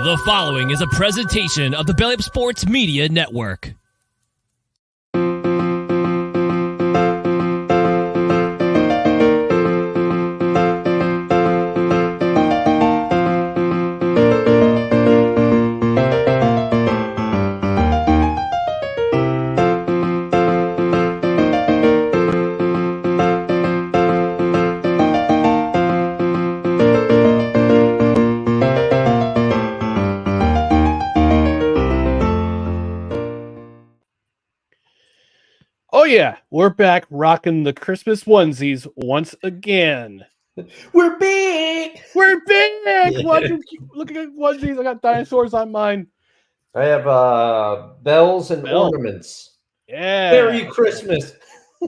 The following is a presentation of the Belly Up Sports Media Network. Oh yeah, we're back rocking the Christmas onesies once again. We're big. We're big. Look at onesies. I got dinosaurs on mine. I have bells and ornaments. Yeah. Merry Christmas.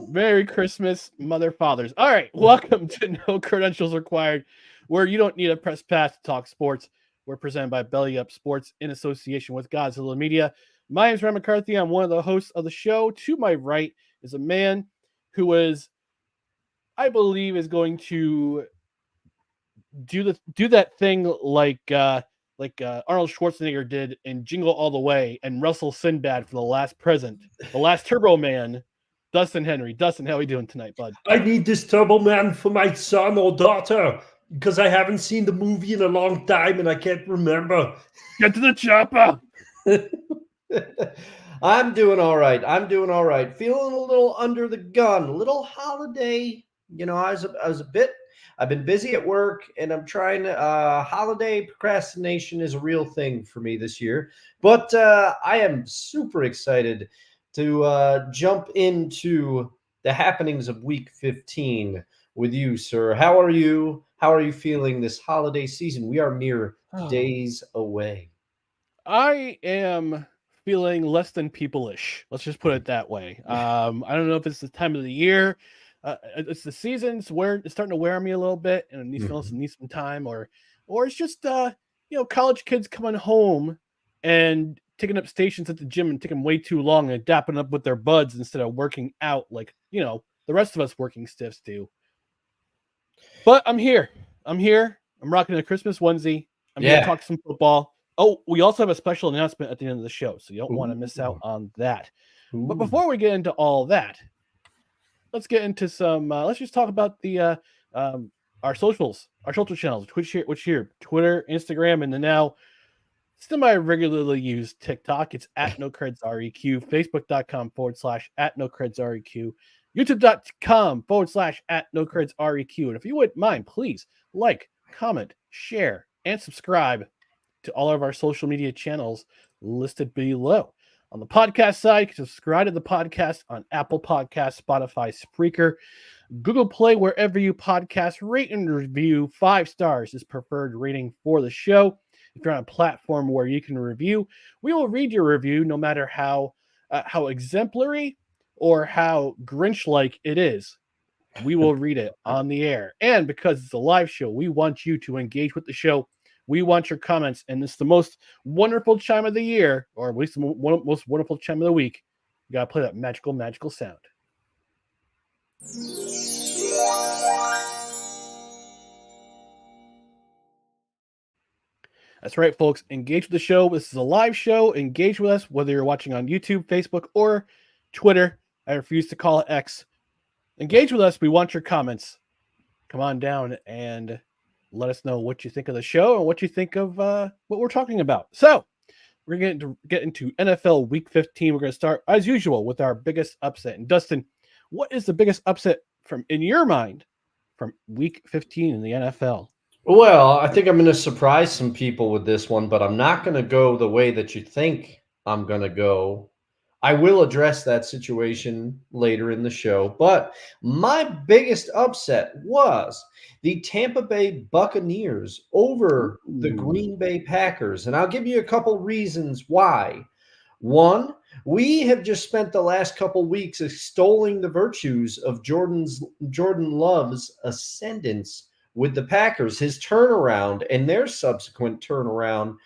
Merry Christmas, mother fathers. All right, welcome to No Credentials Required, where you don't need a press pass to talk sports. We're presented by Belly Up Sports in association with Gozilla Media. My name is Ryan McCarthy. I'm one of the hosts of the show. To my right is a man who I believe, is going to do that thing like Arnold Schwarzenegger did in Jingle All the Way and Russell Sinbad for the last Turbo Man, Dustin Henry. Dustin, how are we doing tonight, bud? I need this Turbo Man for my son or daughter because I haven't seen the movie in a long time and I can't remember. Get to the chopper. I'm doing all right. Feeling a little under the gun, a little holiday. You know, I've been busy at work and I'm trying to, holiday procrastination is a real thing for me this year. But I am super excited to jump into the happenings of week 15 with you, sir. How are you? How are you feeling this holiday season? We are mere days away. I am feeling less than people-ish. Let's just put it that way. I don't know if it's the time of the year. It's the seasons where it's starting to wear on me a little bit, and I need some time, or it's just college kids coming home and taking up stations at the gym and taking way too long and dapping up with their buds instead of working out like the rest of us working stiffs do. But I'm here. I'm rocking a Christmas onesie. I'm here to talk some football. Oh, we also have a special announcement at the end of the show, so you don't want to miss out on that. But before we get into all that, let's get into some. Let's just talk about the our socials, our social channels, Twitter, Instagram, and the now semi-regularly used TikTok. It's at NoCredsREQ, Facebook.com/@NoCredsREQ, YouTube.com/@NoCredsREQ. And if you wouldn't mind, please like, comment, share, and subscribe to all of our social media channels listed below. On the podcast side, you can subscribe to the podcast on Apple Podcasts, Spotify, Spreaker, Google Play, wherever you podcast. Rate and review. 5 stars is preferred rating for the show. If you're on a platform where you can review, we will read your review no matter how exemplary or how Grinch-like it is. We will read it on the air. And because it's a live show, we want you to engage with the show. We want your comments, and it's the most wonderful chime of the year, or at least the most wonderful chime of the week. You gotta play that magical sound. That's right, folks. Engage with the show. This is a live show. Engage with us, whether you're watching on YouTube, Facebook, or Twitter. I refuse to call it X. Engage with us. We want your comments. Come on down and let us know what you think of the show and what you think of what we're talking about. So we're going to get into NFL Week 15. We're going to start, as usual, with our biggest upset. And Dustin, what is the biggest upset in your mind from Week 15 in the NFL? Well, I think I'm going to surprise some people with this one, but I'm not going to go the way that you think I'm going to go. I will address that situation later in the show, but my biggest upset was the Tampa Bay Buccaneers over the Green Bay Packers, and I'll give you a couple reasons why. One, we have just spent the last couple weeks extolling the virtues of Jordan Love's ascendance with the Packers, his turnaround and their subsequent turnaround.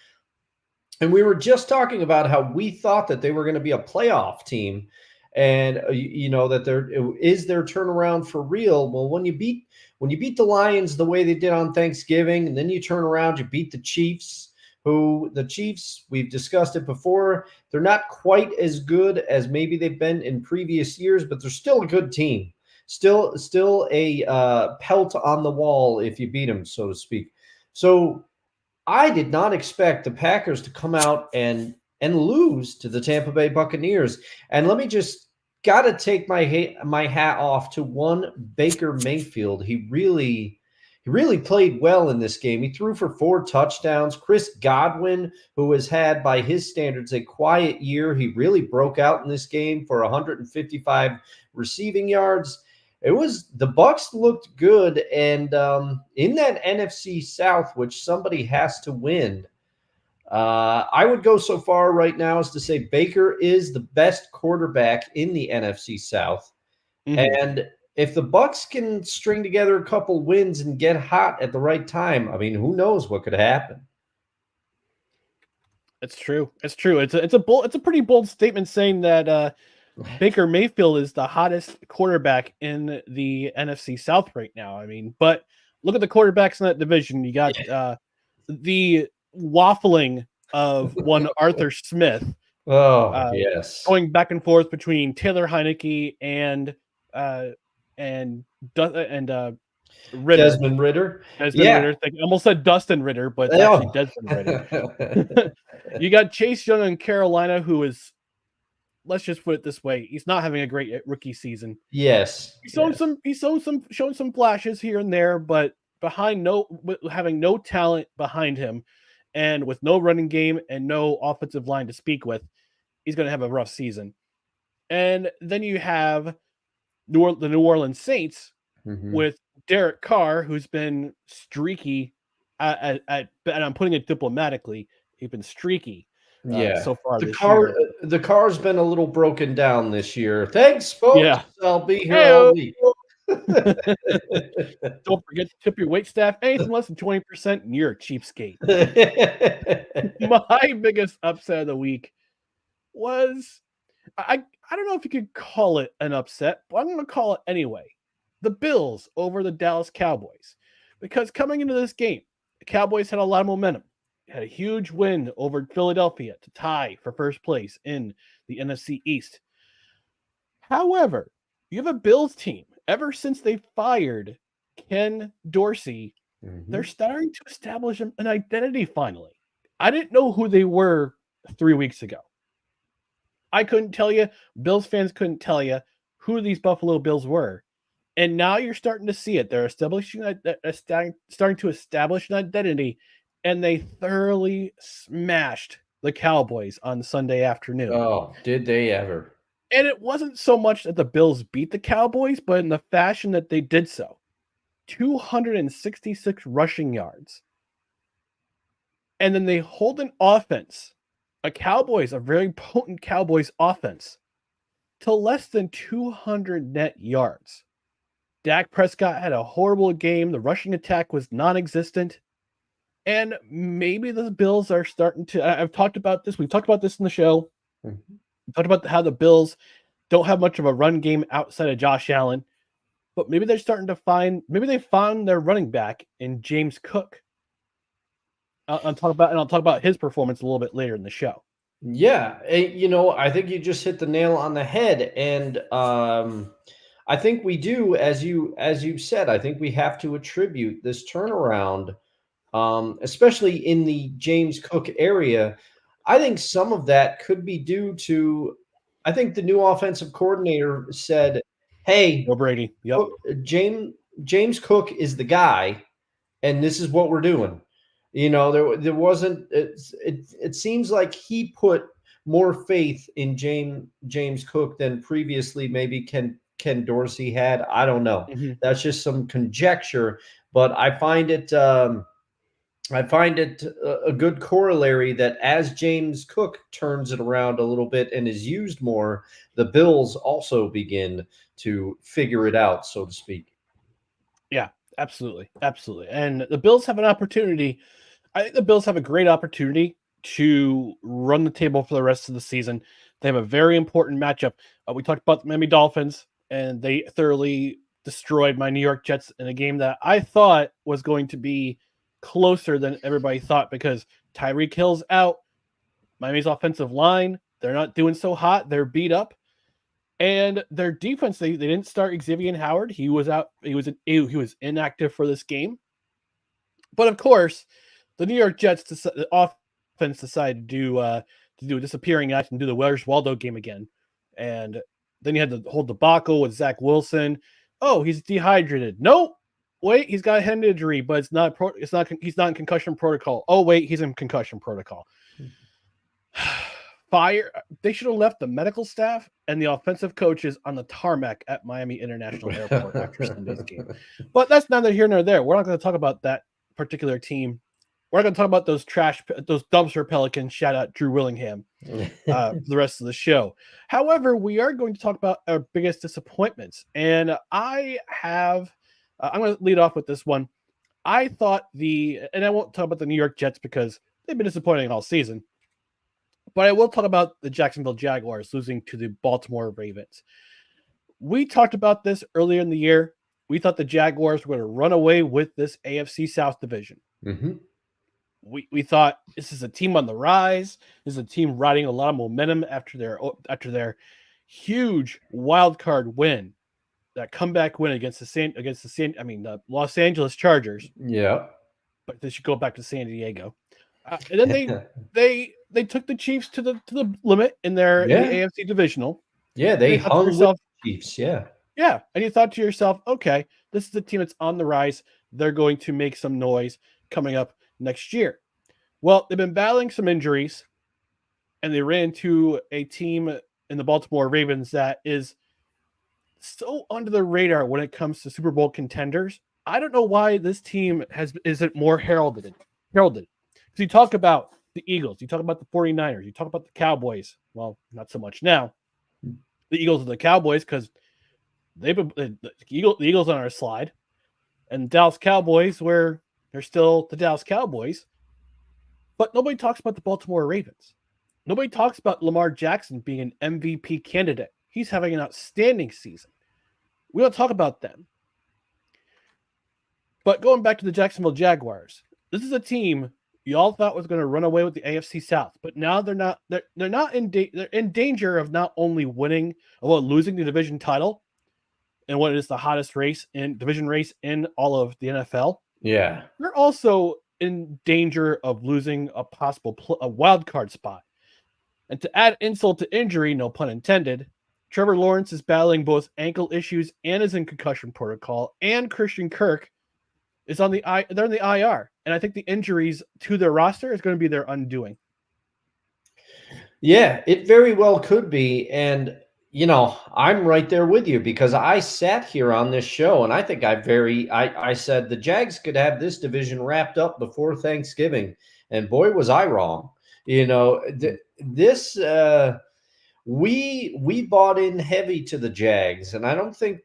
And we were just talking about how we thought that they were going to be a playoff team and, that there is their turnaround for real. Well, when you beat the Lions the way they did on Thanksgiving, and then you turn around, you beat the Chiefs, who the Chiefs, we've discussed it before, they're not quite as good as maybe they've been in previous years, but they're still a good team. Still a pelt on the wall if you beat them, so to speak. So I did not expect the Packers to come out and lose to the Tampa Bay Buccaneers. And let me just got to take my hat off to one Baker Mayfield. He really played well in this game. He threw for 4 touchdowns. Chris Godwin, who has had by his standards a quiet year, he really broke out in this game for 155 receiving yards. The Bucs looked good, and in that NFC South, which somebody has to win, I would go so far right now as to say Baker is the best quarterback in the NFC South. And if the Bucs can string together a couple wins and get hot at the right time, I mean, who knows what could happen? It's true. It's true. It's a pretty bold statement saying that Baker Mayfield is the hottest quarterback in the NFC South right now. I mean, but look at the quarterbacks in that division. You got the waffling of one Arthur Smith. Yes, going back and forth between Taylor Heineke and Ritter. Desmond Ritter. Ritter. I almost said Dustin Ritter, but it's actually Desmond Ritter. You got Chase Young in Carolina, who is, let's just put it this way, he's not having a great rookie season. Yes. He's showing some flashes here and there, but having no talent behind him and with no running game and no offensive line to speak with, he's going to have a rough season. And then you have the New Orleans Saints with Derek Carr, who's been streaky and I'm putting it diplomatically, he's been streaky so far this year. The car's been a little broken down this year. Thanks, folks. Yeah. I'll be here all week. Don't forget to tip your wait staff. Anything less than 20%, and you're a cheapskate. My biggest upset of the week was, I don't know if you could call it an upset, but I'm going to call it anyway. The Bills over the Dallas Cowboys. Because coming into this game, the Cowboys had a lot of momentum. Had a huge win over Philadelphia to tie for first place in the NFC East. However, you have a Bills team. Ever since they fired Ken Dorsey, they're starting to establish an identity finally. I didn't know who they were 3 weeks ago. I couldn't tell you. Bills fans couldn't tell you who these Buffalo Bills were. And now you're starting to see it. They're starting to establish an identity, and they thoroughly smashed the Cowboys on Sunday afternoon. Oh, did they ever? And it wasn't so much that the Bills beat the Cowboys, but in the fashion that they did so. 266 rushing yards. And then they hold an offense, a very potent Cowboys offense, to less than 200 net yards. Dak Prescott had a horrible game. The rushing attack was non-existent. And maybe the Bills are starting to... I've talked about this. We've talked about this in the show. We talked about how the Bills don't have much of a run game outside of Josh Allen. But maybe they're starting to find... Maybe they found their running back in James Cook. I'll talk about his performance a little bit later in the show. Yeah. I think you just hit the nail on the head. And I think we do, as you said, I think we have to attribute this turnaround, especially in the James Cook area. I think some of that could be due to, I think the new offensive coordinator said, hey, Bill Brady, yep. James Cook is the guy, and this is what we're doing. There wasn't, it seems like he put more faith in James Cook than previously maybe Ken Dorsey had. I don't know. That's just some conjecture, but I find it a good corollary that as James Cook turns it around a little bit and is used more, the Bills also begin to figure it out, so to speak. Yeah, absolutely. Absolutely. And the Bills have an opportunity. I think the Bills have a great opportunity to run the table for the rest of the season. They have a very important matchup. We talked about the Miami Dolphins, and they thoroughly destroyed my New York Jets in a game that I thought was going to be closer than everybody thought, because Tyreek Hill's out. Miami's offensive line, they're not doing so hot. They're beat up. And their defense, they didn't start Xavier Howard. He was out. He was inactive for this game. But of course, the New York Jets, the offense decided to do a disappearing act and do the Where's Waldo game again. And then you had the whole debacle with Zach Wilson. Oh, he's dehydrated. Nope. Wait, he's got a head injury, but he's not in concussion protocol. Oh, wait, he's in concussion protocol. Fire. They should have left the medical staff and the offensive coaches on the tarmac at Miami International Airport after Sunday's game. But that's neither here nor there. We're not going to talk about that particular team. We're not going to talk about those dumpster Pelicans. Shout out Drew Willingham for the rest of the show. However, we are going to talk about our biggest disappointments. And I'm going to lead off with this one. I thought and I won't talk about the New York Jets because they've been disappointing all season. But I will talk about the Jacksonville Jaguars losing to the Baltimore Ravens. We talked about this earlier in the year. We thought the Jaguars were going to run away with this AFC South division. Mm-hmm. We thought this is a team on the rise. This is a team riding a lot of momentum after their huge wild card win, that comeback win against the Los Angeles Chargers. Yeah, but they should go back to San Diego. And then they took the Chiefs to the limit in in the AFC divisional. Yeah, they hung with the Chiefs. Yeah, and you thought to yourself, okay, this is a team that's on the rise. They're going to make some noise coming up next year. Well, they've been battling some injuries, and they ran into a team in the Baltimore Ravens that is so under the radar when it comes to Super Bowl contenders. I don't know why this team isn't more heralded. Because you talk about the Eagles, you talk about the 49ers, you talk about the Cowboys. Well, not so much now. The Eagles and the Cowboys, because the Eagles on our slide, and Dallas Cowboys, where they're still the Dallas Cowboys. But nobody talks about the Baltimore Ravens. Nobody talks about Lamar Jackson being an MVP candidate. He's having an outstanding season. We don't talk about them. But going back to the Jacksonville Jaguars, this is a team you all thought was going to run away with the AFC South, but now they're not. They're in danger of not only losing the division title, and what is the hottest division race in all of the NFL. Yeah, they're also in danger of losing a possible wild card spot. And to add insult to injury, no pun intended, Trevor Lawrence is battling both ankle issues and is in concussion protocol, and Christian Kirk is they're in the IR. And I think the injuries to their roster is going to be their undoing. Yeah, it very well could be. And, I'm right there with you because I sat here on this show and I think I said the Jags could have this division wrapped up before Thanksgiving. And boy, was I wrong. We bought in heavy to the Jags, and I don't think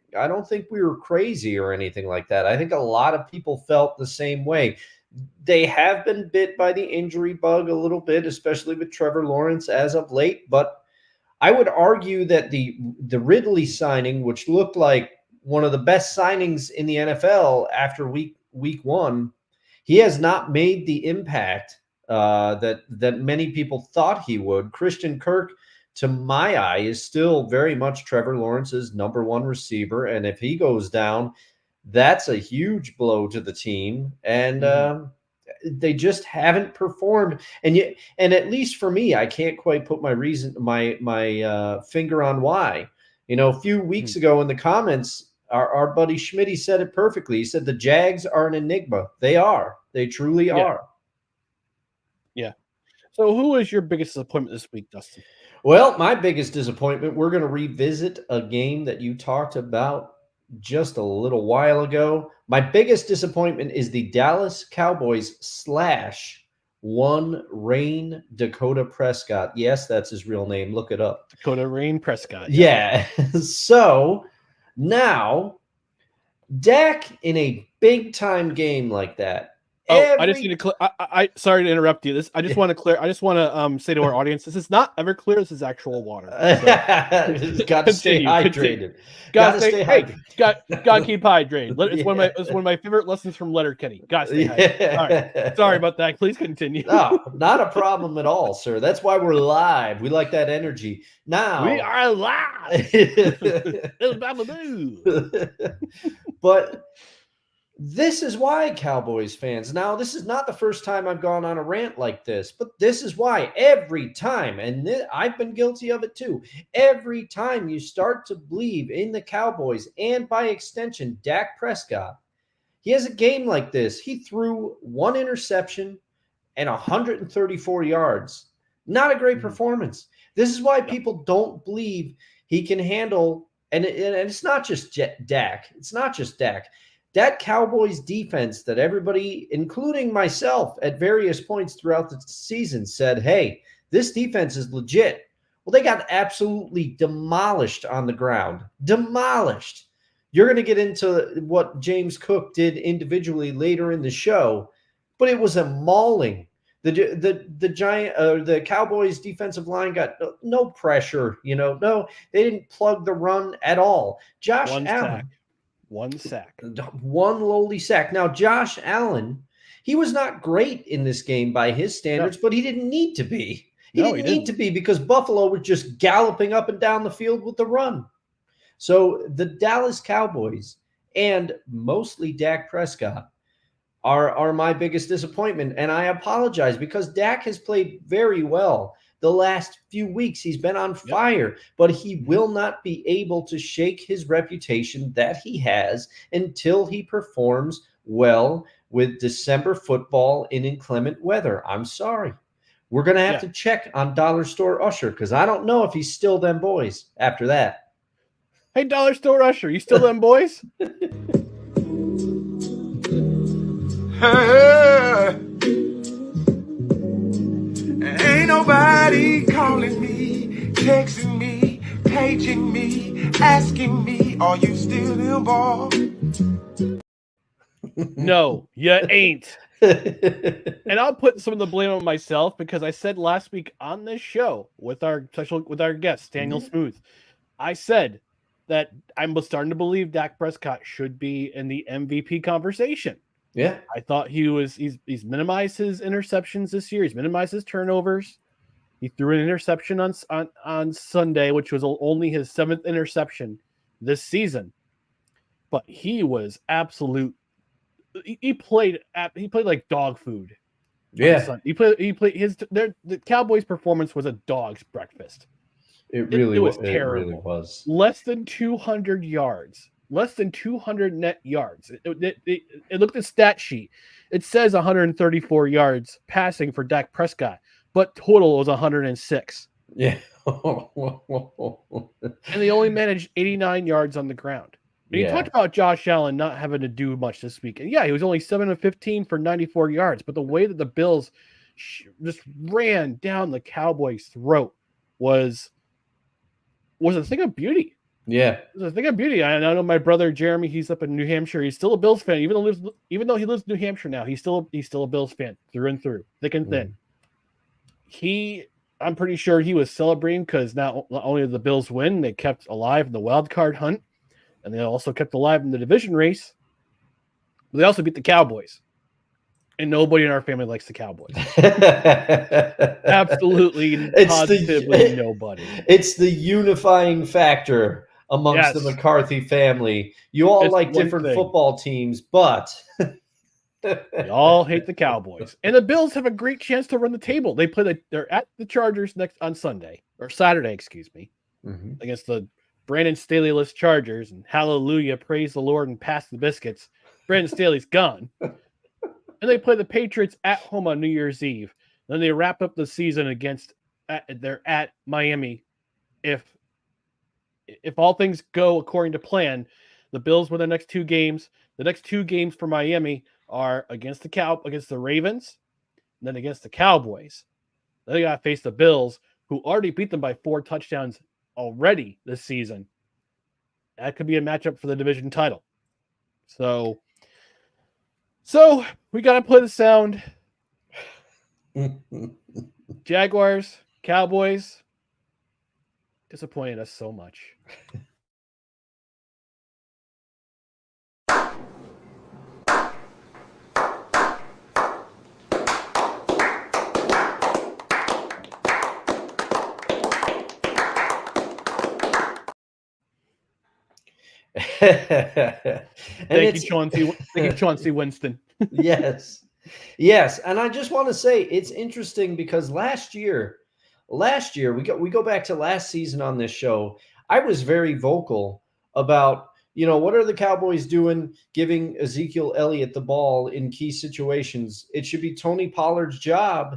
we were crazy or anything like that. I think a lot of people felt the same way. They have been bit by the injury bug a little bit, especially with Trevor Lawrence as of late. But I would argue that the Ridley signing, which looked like one of the best signings in the NFL after week one, he has not made the impact that many people thought he would. Christian Kirk, to my eye, is still very much Trevor Lawrence's number one receiver. And if he goes down, that's a huge blow to the team. And they just haven't performed. And at least for me, I can't quite put my finger on why. A few weeks ago in the comments, our buddy Schmitty said it perfectly. He said the Jags are an enigma. They are. They truly are. Yeah. So who is your biggest disappointment this week, Dustin? Well, my biggest disappointment, we're going to revisit a game that you talked about just a little while ago. My biggest disappointment is the Dallas Cowboys / one Rain Dakota Prescott. Yes, that's his real name. Look it up. Dakota Rain Prescott. Yeah. So now Dak in a big time game like that, I just need to I sorry to interrupt you. I just want to say to our audience, this is not Everclear. This is actual water. So, Got to stay hydrated. Got to stay hydrated. Got to keep hydrated. It's one of my favorite lessons from Letterkenny. Got to stay hydrated. All right. Sorry about that. Please continue. No, not a problem at all, sir. That's why we're live. We like that energy. Now we are live. But this is why, Cowboys fans. Now, this is not the first time I've gone on a rant like this, but this is why every time, and I've been guilty of it too, every time you start to believe in the Cowboys and by extension, Dak Prescott, he has a game like this. He threw one interception and 134 yards. Not a great performance. This is why people don't believe he can handle, and it's not just Dak. It's not just Dak. That Cowboys defense that everybody, including myself, at various points throughout the season said, hey, this defense is legit. Well, they got absolutely demolished on the ground. Demolished. You're going to get into what James Cook did individually later in the show, but it was a mauling. The Cowboys defensive line got no pressure. No, they didn't plug the run at all. Josh Allen. One sack. One lowly sack. Now, Josh Allen, he was not great in this game by his standards, but he didn't need to be. He didn't need to be because Buffalo was just galloping up and down the field with the run. So the Dallas Cowboys and mostly Dak Prescott are my biggest disappointment. And I apologize because Dak has played very well. The last few weeks, he's been on fire, but he will not be able to shake his reputation that he has until he performs well with December football in inclement weather. I'm sorry. We're going to have to check on Dollar Store Usher because I don't know if he's still them boys after that. Hey, Dollar Store Usher, you still them boys? Ain't nobody calling me, texting me, paging me, asking me, are you still involved? No, you ain't. And I'll put some of the blame on myself because I said last week on this show with our guest, Daniel Smooth, I said that I'm starting to believe Dak Prescott should be in the MVP conversation. Yeah. I thought he's minimized his interceptions this year. He's minimized his turnovers. He threw an interception on Sunday, which was only his 7th interception this season. But he was absolute. He played like dog food. Yeah. The Cowboys' performance was a dog's breakfast. It was terrible. It really was. Less than 200 yards. Less than 200 net yards. It looked at stat sheet. It says 134 yards passing for Dak Prescott, but total was 106. Yeah. And they only managed 89 yards on the ground. And you talked about Josh Allen not having to do much this week. And yeah, he was only 7 of 15 for 94 yards. But the way that the Bills just ran down the Cowboys' throat was a thing of beauty. Yeah, it's a thing of beauty. I know my brother Jeremy. He's up in New Hampshire. He's still a Bills fan, even though he lives in New Hampshire now. He's still a Bills fan through and through, thick and thin. I'm pretty sure he was celebrating because not only did the Bills win, they kept alive in the wild card hunt, and they also kept alive in the division race. But they also beat the Cowboys, and nobody in our family likes the Cowboys. Absolutely, positively nobody. It's the unifying factor amongst the McCarthy family. You all like different football teams, but we all hate the Cowboys. And the Bills have a great chance to run the table. They're at the Chargers next on Saturday, against the Brandon Staley-less Chargers. And hallelujah, praise the Lord and pass the biscuits. Brandon Staley's gone. And they play the Patriots at home on New Year's Eve. Then they wrap up the season they're at Miami. If all things go according to plan, the Bills win the next 2 games. The next 2 games for Miami are against the Ravens, and then against the Cowboys. Then they got to face the Bills, who already beat them by 4 touchdowns already this season. That could be a matchup for the division title. So So we got to play the sound. Jaguars, Cowboys disappointed us so much. Thank you, Chauncey Winston. Yes. Yes, and I just want to say it's interesting because last year we go back to last season on this show. I was very vocal about, what are the Cowboys doing giving Ezekiel Elliott the ball in key situations? It should be Tony Pollard's job.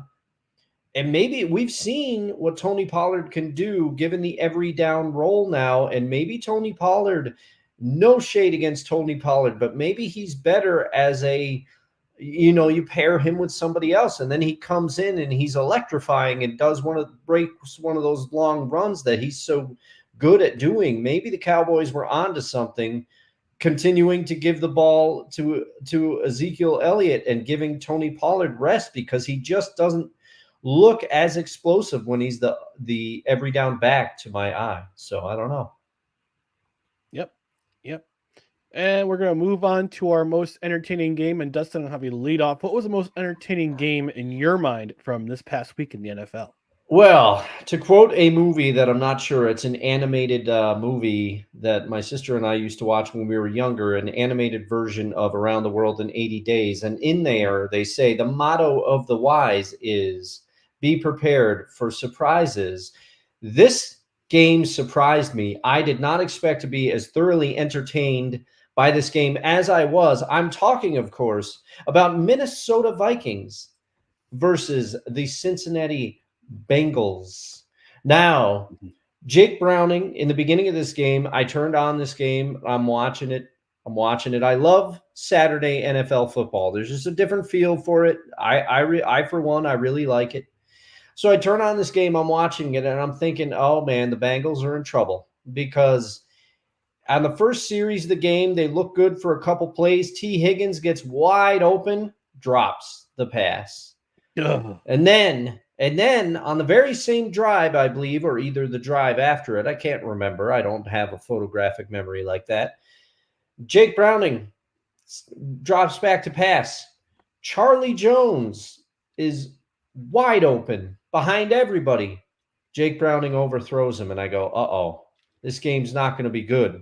And maybe we've seen what Tony Pollard can do given the every down role now. And maybe Tony Pollard, no shade against Tony Pollard, but maybe he's better as you pair him with somebody else, and then he comes in and he's electrifying and breaks one of those long runs that he's so good at doing. Maybe the Cowboys were onto something, continuing to give the ball to Ezekiel Elliott and giving Tony Pollard rest because he just doesn't look as explosive when he's the every down back to my eye. So I don't know. Yep. And we're going to move on to our most entertaining game. And Dustin, I'll have you lead off. What was the most entertaining game in your mind from this past week in the NFL? Well, to quote a movie that I'm not sure, it's an animated movie that my sister and I used to watch when we were younger, an animated version of Around the World in 80 Days. And in there, they say the motto of the wise is be prepared for surprises. This game surprised me. I did not expect to be as thoroughly entertained by this game as I was. I'm talking, of course, about Minnesota Vikings versus the Cincinnati Bengals. Now, Jake Browning, in the beginning of this game, I turned on this game. I'm watching it. I love Saturday NFL football. There's just a different feel for it. I for one, I really like it. So I turn on this game, I'm watching it, and I'm thinking, oh, man, the Bengals are in trouble because on the first series of the game, they look good for a couple plays. T. Higgins gets wide open, drops the pass. Ugh. And then on the very same drive, I believe, or either the drive after it, I can't remember. I don't have a photographic memory like that. Jake Browning drops back to pass. Charlie Jones is wide open behind everybody. Jake Browning overthrows him, and I go, uh-oh, this game's not going to be good.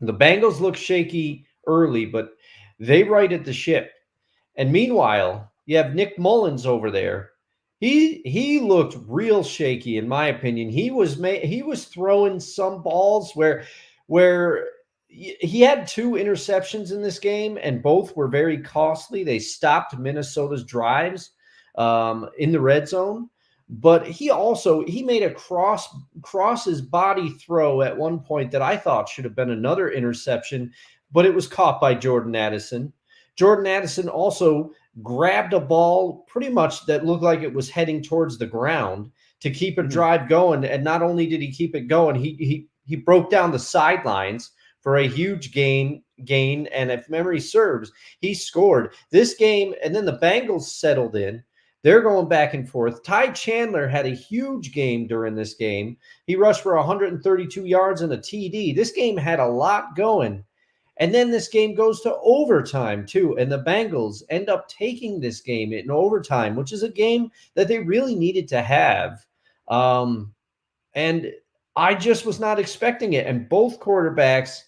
The Bengals look shaky early, but they righted the ship. And meanwhile, you have Nick Mullins over there. He looked real shaky, in my opinion. He was throwing some balls where he had 2 interceptions in this game, and both were very costly. They stopped Minnesota's drives in the red zone. But he made a cross his body throw at one point that I thought should have been another interception, but it was caught by Jordan Addison. Jordan Addison also grabbed a ball pretty much that looked like it was heading towards the ground to keep a drive going. And not only did he keep it going, he broke down the sidelines for a huge gain. And if memory serves, he scored this game. And then the Bengals settled in. They're going back and forth. Ty Chandler had a huge game during this game. He rushed for 132 yards and a TD. This game had a lot going. And then this game goes to overtime, too. And the Bengals end up taking this game in overtime, which is a game that they really needed to have. And I just was not expecting it. And both quarterbacks,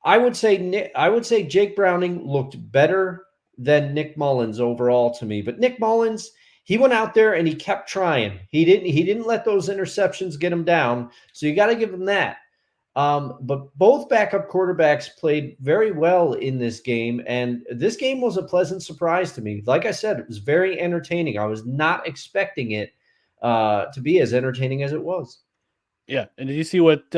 I would say Jake Browning looked better than Nick Mullins overall to me. But Nick Mullins, he went out there and he kept trying. He didn't let those interceptions get him down. So you got to give him that. But both backup quarterbacks played very well in this game. And this game was a pleasant surprise to me. Like I said, it was very entertaining. I was not expecting it to be as entertaining as it was. Yeah. And did you see what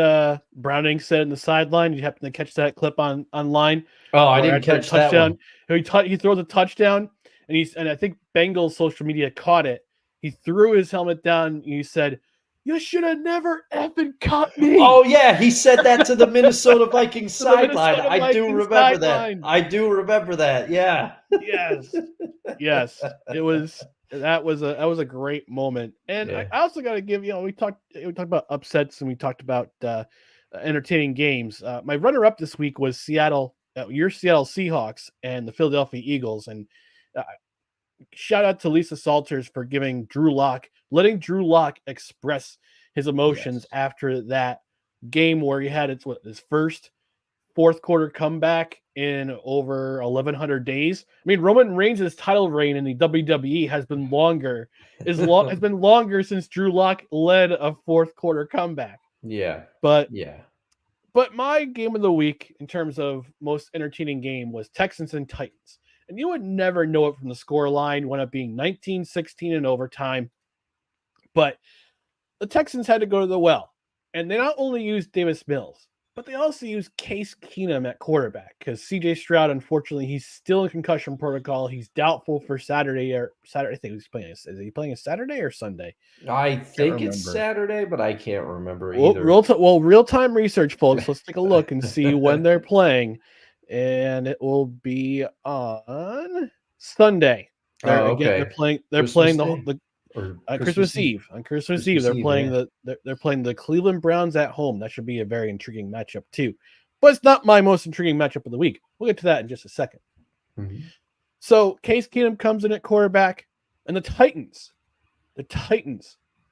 Browning said in the sideline? You happen to catch that clip online? Oh, I didn't catch that one. He throws a touchdown, and I think Bengals social media caught it. He threw his helmet down, and he said, You should have never effing cut me. Oh yeah, he said that to the Minnesota Vikings To the sideline. Minnesota I do Vikings remember sideline. that. I do remember that. Yeah. Yes. It was that was a great moment. And Yeah. I also got to give, we talked about upsets and we talked about entertaining games. My runner up this week was your Seattle Seahawks and the Philadelphia Eagles, and shout out to Lisa Salters for letting Drew Lock express his emotions after that game where he had his first fourth quarter comeback in over 1,100 days. I mean, Roman Reigns' title reign in the WWE has been longer since Drew Lock led a fourth quarter comeback. Yeah. But Yeah. But my game of the week in terms of most entertaining game was Texans and Titans. And you would never know it from the score line, wound up being 19-16 in overtime. But the Texans had to go to the well. And they not only used Davis Mills, but they also used Case Keenum at quarterback because CJ Stroud, unfortunately, he's still in concussion protocol. He's doubtful for Saturday. I think he's playing. Is he playing a Saturday or Sunday? I think it's Saturday, but I can't remember either. Real-time research, folks. Let's take a look and see when they're playing. And it will be on Sunday. They're playing Christmas Eve. On Christmas Eve, they're playing the Cleveland Browns at home. That should be a very intriguing matchup too. But it's not my most intriguing matchup of the week. We'll get to that in just a second. Mm-hmm. So Case Keenum comes in at quarterback, and the Titans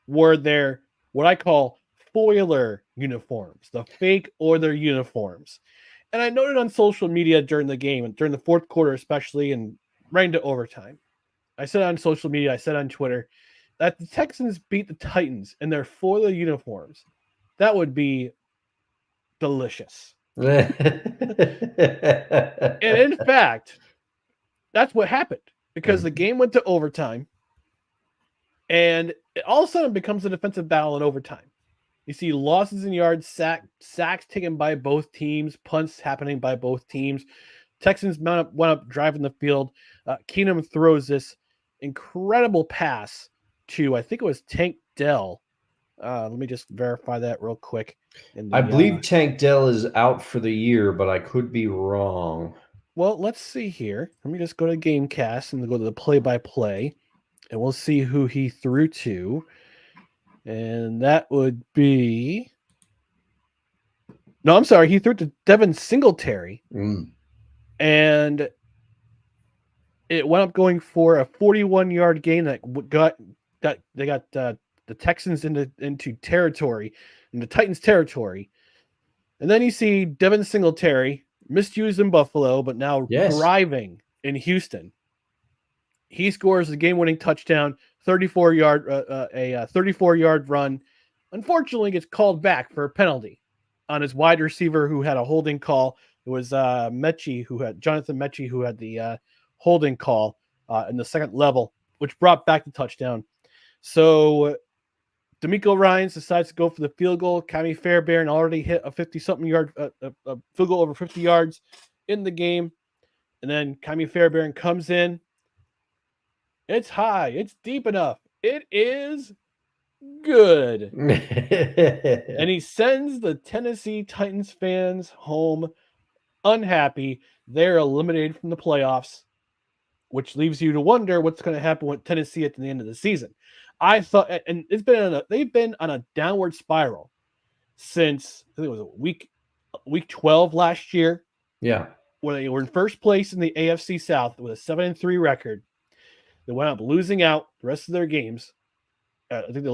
wore their what I call foiler uniforms, the fake Oiler uniforms. And I noted on social media during the game and during the fourth quarter, especially, and right into overtime. I said on social media, I said on Twitter, that the Texans beat the Titans in their foiler uniforms. That would be delicious. And in fact, that's what happened because the game went to overtime and it all of a sudden becomes a defensive battle in overtime. You see losses in yards, sacks taken by both teams, punts happening by both teams. Texans went up driving the field. Keenum throws this incredible pass to, I think it was Tank Dell. Let me just verify that real quick. I believe Tank Dell is out for the year, but I could be wrong. Well, let's see here. Let me just go to Gamecast and go to the play-by-play, and we'll see who he threw to. And that would be... No, I'm sorry. He threw it to Devin Singletary. And it went up going for a 41-yard gain that got the Texans into territory, into Titans territory. And then you see Devin Singletary, misused in Buffalo, but now thriving in Houston. He scores a game-winning touchdown, 34-yard run. Unfortunately, gets called back for a penalty on his wide receiver who had a holding call. It was Jonathan Mechie who had the holding call in the second level, which brought back the touchdown. So D'Amico Ryans decides to go for the field goal. Cami Fairbairn already hit a 50-something yard a field goal over 50 yards in the game. And then Cami Fairbairn comes in. It's high. It's deep enough. It is good. And he sends the Tennessee Titans fans home unhappy. They're eliminated from the playoffs, which leaves you to wonder what's going to happen with Tennessee at the end of the season. I thought, and they've been on a downward spiral since I think it was week 12 last year. Yeah, where they were in first place in the AFC South with a 7-3 record. They went up losing out the rest of their games. I think they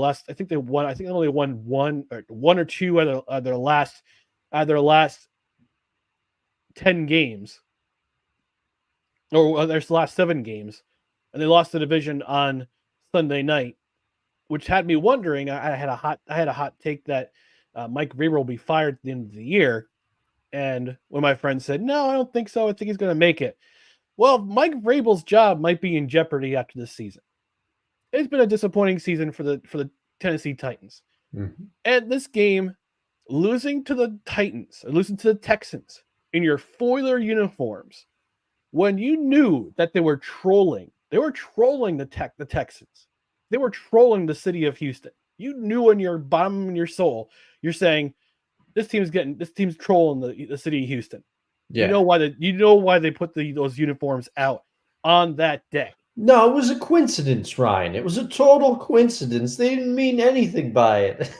only won one or two out of their last 10 games, or their last 7 games, and they lost the division on Sunday night, which had me wondering. I had a hot take that Mike Vrabel will be fired at the end of the year, and when my friend said, "No, I don't think so. I think he's going to make it." Well, Mike Vrabel's job might be in jeopardy after this season. It's been a disappointing season for the Tennessee Titans. Mm-hmm. And this game, losing to the Texans in your foiler uniforms, when you knew that they were trolling the Texans. They were trolling the city of Houston. You knew in your bottom of your soul, you're saying this team's trolling the city of Houston. Yeah. You know why they put those uniforms out on that day. No, it was a coincidence, Ryan. It was a total coincidence. They didn't mean anything by it.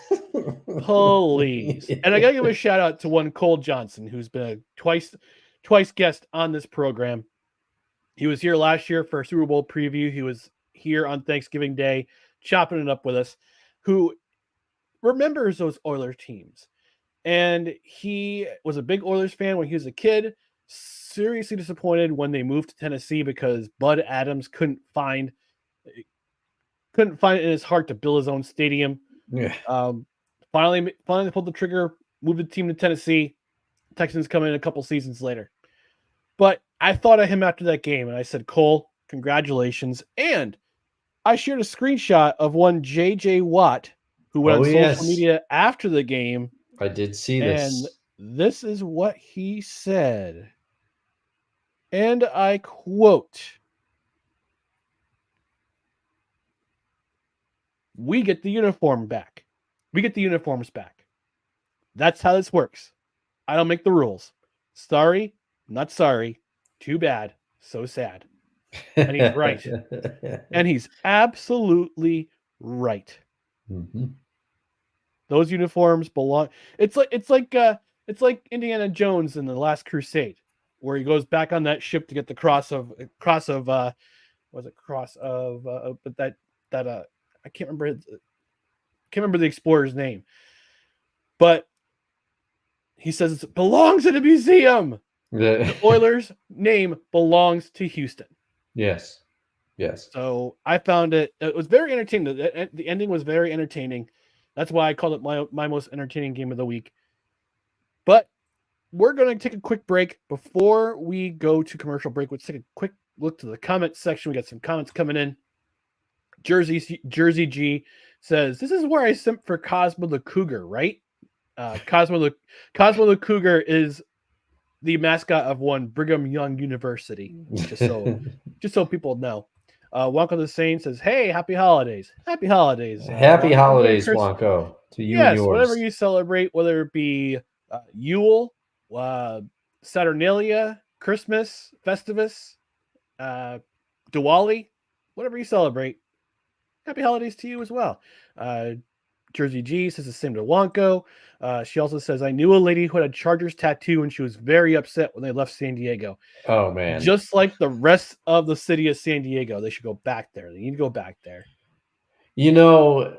Please. And I gotta give a shout out to one Cole Johnson, who's been a twice guest on this program. He was here last year for a Super Bowl preview. He was here on Thanksgiving Day, chopping it up with us, who remembers those Oilers teams. And he was a big Oilers fan when he was a kid. Seriously disappointed when they moved to Tennessee because Bud Adams couldn't find it in his heart to build his own stadium. Yeah. Finally pulled the trigger, moved the team to Tennessee. Texans come in a couple seasons later. But I thought of him after that game, and I said, Cole, congratulations. And I shared a screenshot of one J.J. Watt, who went on social media after the game. I did see this. And this is what he said. And I quote, "We get the uniform back. We get the uniforms back. That's how this works. I don't make the rules. Sorry, not sorry. Too bad. So sad." And he's right. And he's absolutely right. Mm-hmm. Those uniforms belong. It's like Indiana Jones in The Last Crusade, where he goes back on that ship to get the cross of I can't remember the explorer's name, but he says it belongs in a museum. The Oilers name belongs to Houston. Yes. So I found it was very entertaining. The ending was very entertaining. That's why I called it my most entertaining game of the week. But we're going to take a quick break. Before we go to commercial break, let's take a quick look to the comment section. We got some comments coming in. Jersey G says, "This is where I simp for Cosmo the Cougar, right?" Cosmo the Cougar is the mascot of one Brigham Young University. Just so people know. Wonko the Sane says, "Hey, happy holidays. Happy holidays. Happy holidays, Wonko. To you and yours. Whatever you celebrate, whether it be Yule, Saturnalia, Christmas, Festivus, Diwali, whatever you celebrate, happy holidays to you as well." Jersey G says the same to Wonko. She also says, "I knew a lady who had a Chargers tattoo and she was very upset when they left San Diego." Oh, man. Just like the rest of the city of San Diego, they should go back there. They need to go back there. You know,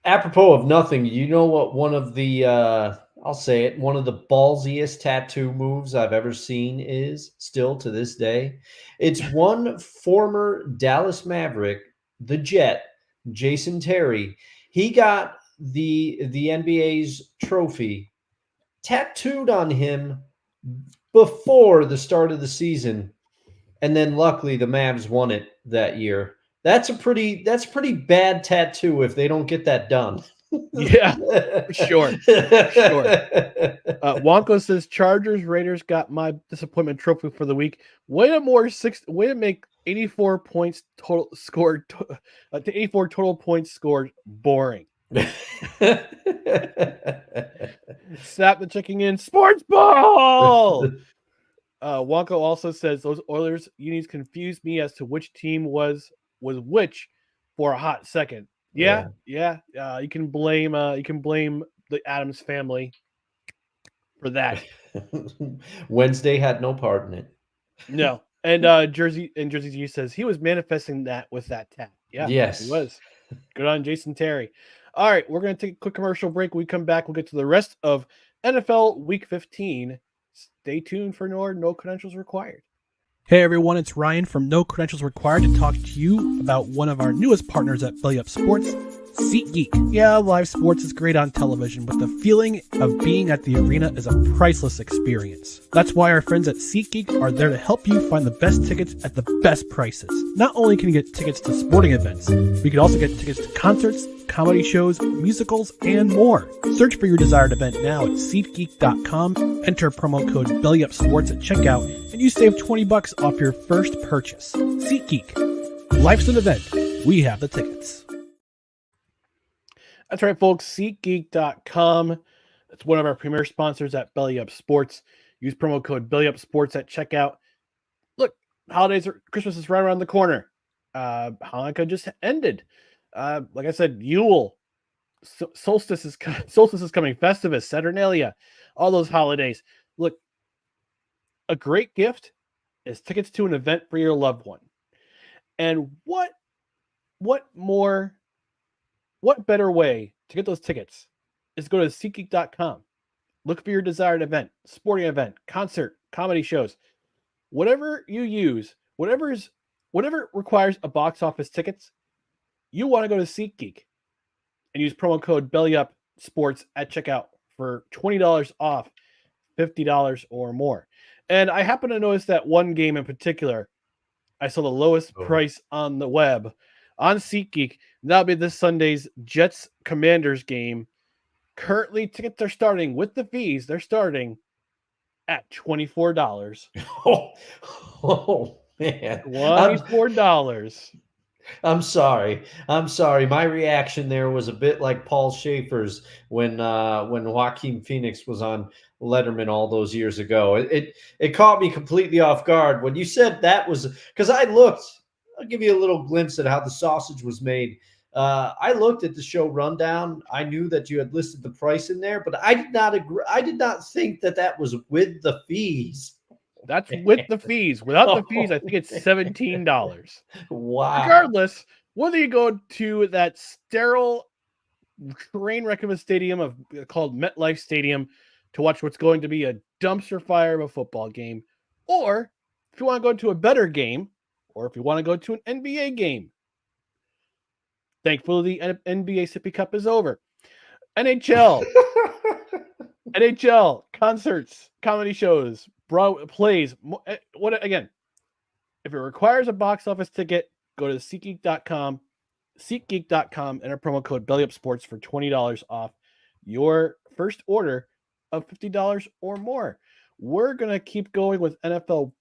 apropos of nothing, you know what one of the, I'll say it, one of the ballsiest tattoo moves I've ever seen is, still to this day? It's one former Dallas Maverick, the Jet, Jason Terry. He got the NBA's trophy tattooed on him before the start of the season, and then luckily the Mavs won it that year. That's a pretty bad tattoo if they don't get that done. Yeah, sure. Wonko says, "Chargers Raiders got my disappointment trophy for the week. Way to make 84 points total scored to 84 total points scored boring." Snap the checking in sports ball. Wonko also says, "Those Oilers unis confused me as to which team was which for a hot second." Yeah. You can blame the Adams family for that. Wednesday had no part in it. No. And Jersey G says he was manifesting that with that tap. Yeah, yes, he was. Good on Jason Terry. All right, we're going to take a quick commercial break. When we come back, we'll get to the rest of NFL Week 15. Stay tuned for No Credentials Required. Hey everyone, it's Ryan from No Credentials Required to talk to you about one of our newest partners at Belly Up Sports, SeatGeek. Yeah, live sports is great on television, but the feeling of being at the arena is a priceless experience. That's why our friends at SeatGeek are there to help you find the best tickets at the best prices. Not only can you get tickets to sporting events, we can also get tickets to concerts, comedy shows, musicals, and more. Search for your desired event now at SeatGeek.com, enter promo code BellyUpSports at checkout, and you save $20 off your first purchase. SeatGeek. Life's an event. We have the tickets. That's right, folks. SeatGeek.com. It's one of our premier sponsors at Belly Up Sports. Use promo code Belly Up Sports at checkout. Look, Christmas is right around the corner. Hanukkah just ended. Like I said, Yule, solstice is coming. Festivus, Saturnalia, all those holidays. Look, a great gift is tickets to an event for your loved one. And what better way to get those tickets is go to SeatGeek.com. Look for your desired event, sporting event, concert, comedy shows, whatever you use, whatever requires a box office tickets. You want to go to SeatGeek and use promo code BellyUpSports at checkout for $20 off, $50 or more. And I happen to notice that one game in particular, I saw the lowest price on the web on SeatGeek. That'll be this Sunday's Jets Commanders game. Currently, tickets are starting with the fees. They're starting at $24. Oh man, $24. I'm sorry. My reaction there was a bit like Paul Schaefer's when Joaquin Phoenix was on Letterman all those years ago. It caught me completely off guard when you said that was because I looked. I'll give you a little glimpse at how the sausage was made. I looked at the show rundown. I knew that you had listed the price in there, but I did not agree. I did not think that was with the fees. That's with the fees. Without the fees, I think it's $17. Wow. Regardless, whether you go to that sterile train wreck of a stadium called MetLife Stadium to watch what's going to be a dumpster fire of a football game, or if you want to go to a better game, or if you want to go to an NBA game. Thankfully, the NBA Sippy Cup is over. NHL, concerts, comedy shows, plays. Again, if it requires a box office ticket, go to SeatGeek.com, enter promo code BellyUpSports for $20 off your first order of $50 or more. We're going to keep going with NFL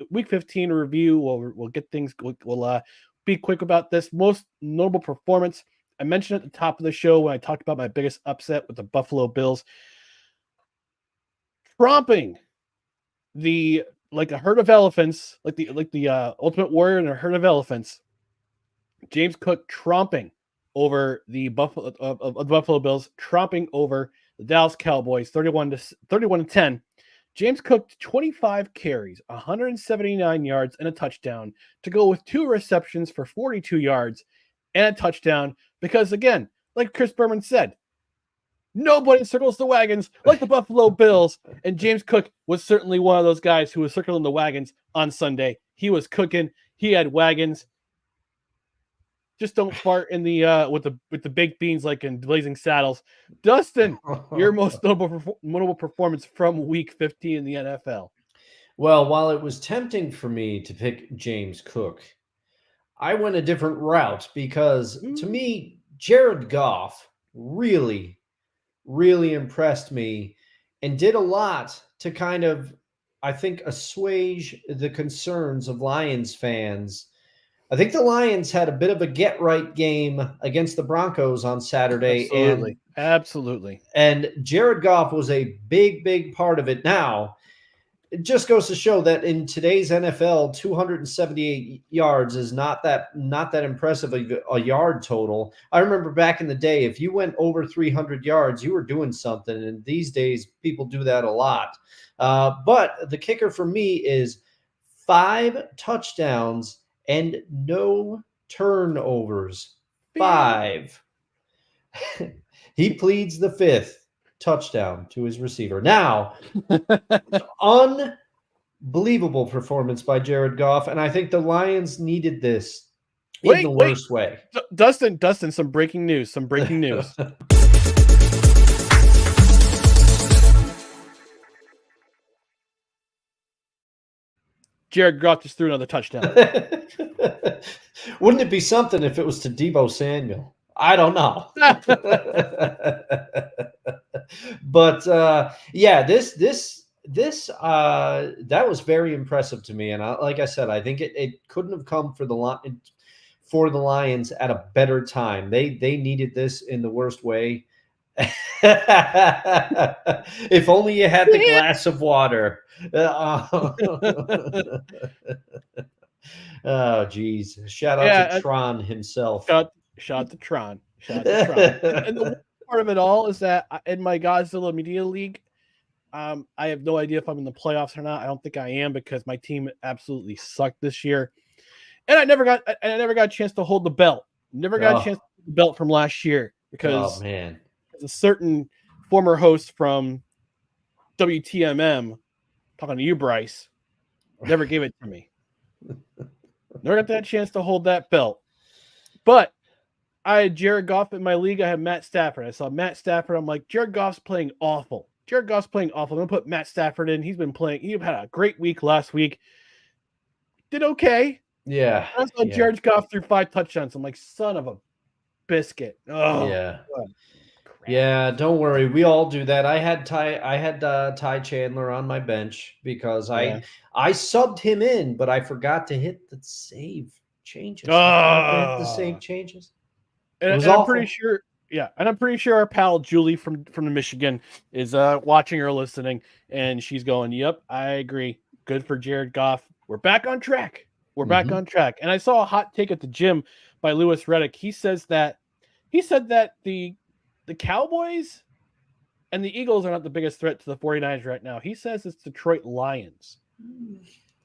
Week 15 review. We'll get things. We'll be quick about this. Most notable performance. I mentioned at the top of the show when I talked about my biggest upset with the Buffalo Bills. Tromping like a herd of elephants, like the Ultimate Warrior and a herd of elephants. James Cook tromping over the Buffalo Bills, tromping over the Dallas Cowboys, 31-10. James Cook 25 carries, 179 yards and a touchdown to go with 2 receptions for 42 yards and a touchdown. Because again, like Chris Berman said, nobody circles the wagons like the Buffalo Bills, and James Cook was certainly one of those guys who was circling the wagons on Sunday. He was cooking. He had wagons. Just don't fart in the with the baked beans like in Blazing Saddles. Dustin, your most notable performance from Week 15 in the NFL. Well, while it was tempting for me to pick James Cook, I went a different route because to me, Jared Goff really impressed me and did a lot to kind of, I think, assuage the concerns of Lions fans. I think the Lions had a bit of a get-right game against the Broncos on Saturday. Absolutely. And Jared Goff was a big part of it. Now, it just goes to show that in today's NFL, 278 yards is not that impressive a yard total. I remember back in the day, if you went over 300 yards, you were doing something. And these days, people do that a lot. But the kicker for me is 5 touchdowns and no turnovers. 5. He pleads the 5th touchdown to his receiver. Now, unbelievable performance by Jared Goff, and I think the Lions needed this in the worst way. Dustin, some breaking news. Jared Goff just threw another touchdown. Wouldn't it be something if it was to Deebo Samuel? I don't know. But yeah, this that was very impressive to me. And like I said, I think it couldn't have come for the Lions at a better time. They needed this in the worst way. If only you had the glass of water. Oh, geez. Shout out to Tron himself. Shout to Tron. Shout to Tron. And the worst part of it all is that in my Gozilla Media League, I have no idea if I'm in the playoffs or not. I don't think I am because my team absolutely sucked this year. And I never got a chance to hold the belt. Never got a chance to hold the belt from last year because a certain former host from WTMM, talking to you, Bryce, never gave it to me. Never got that chance to hold that belt. But I had Jared Goff in my league. I had Matt Stafford. I saw Matt Stafford. I'm like, Jared Goff's playing awful. I'm going to put Matt Stafford in. He's been playing. He had a great week last week. Did okay. Yeah. I saw Jared Goff threw 5 touchdowns. I'm like, son of a biscuit. Oh, yeah. Yeah, don't worry. We all do that. I had Ty Chandler on my bench because I subbed him in, but I forgot to hit the save changes. The save changes. And I'm pretty sure. Yeah, and I'm pretty sure our pal Julie from the Michigan is watching or listening, and she's going, "Yep, I agree. Good for Jared Goff. We're back on track. Back on track." And I saw a hot take at the gym by Lewis Reddick. He said that the Cowboys and the Eagles are not the biggest threat to the 49ers right now. He says it's Detroit Lions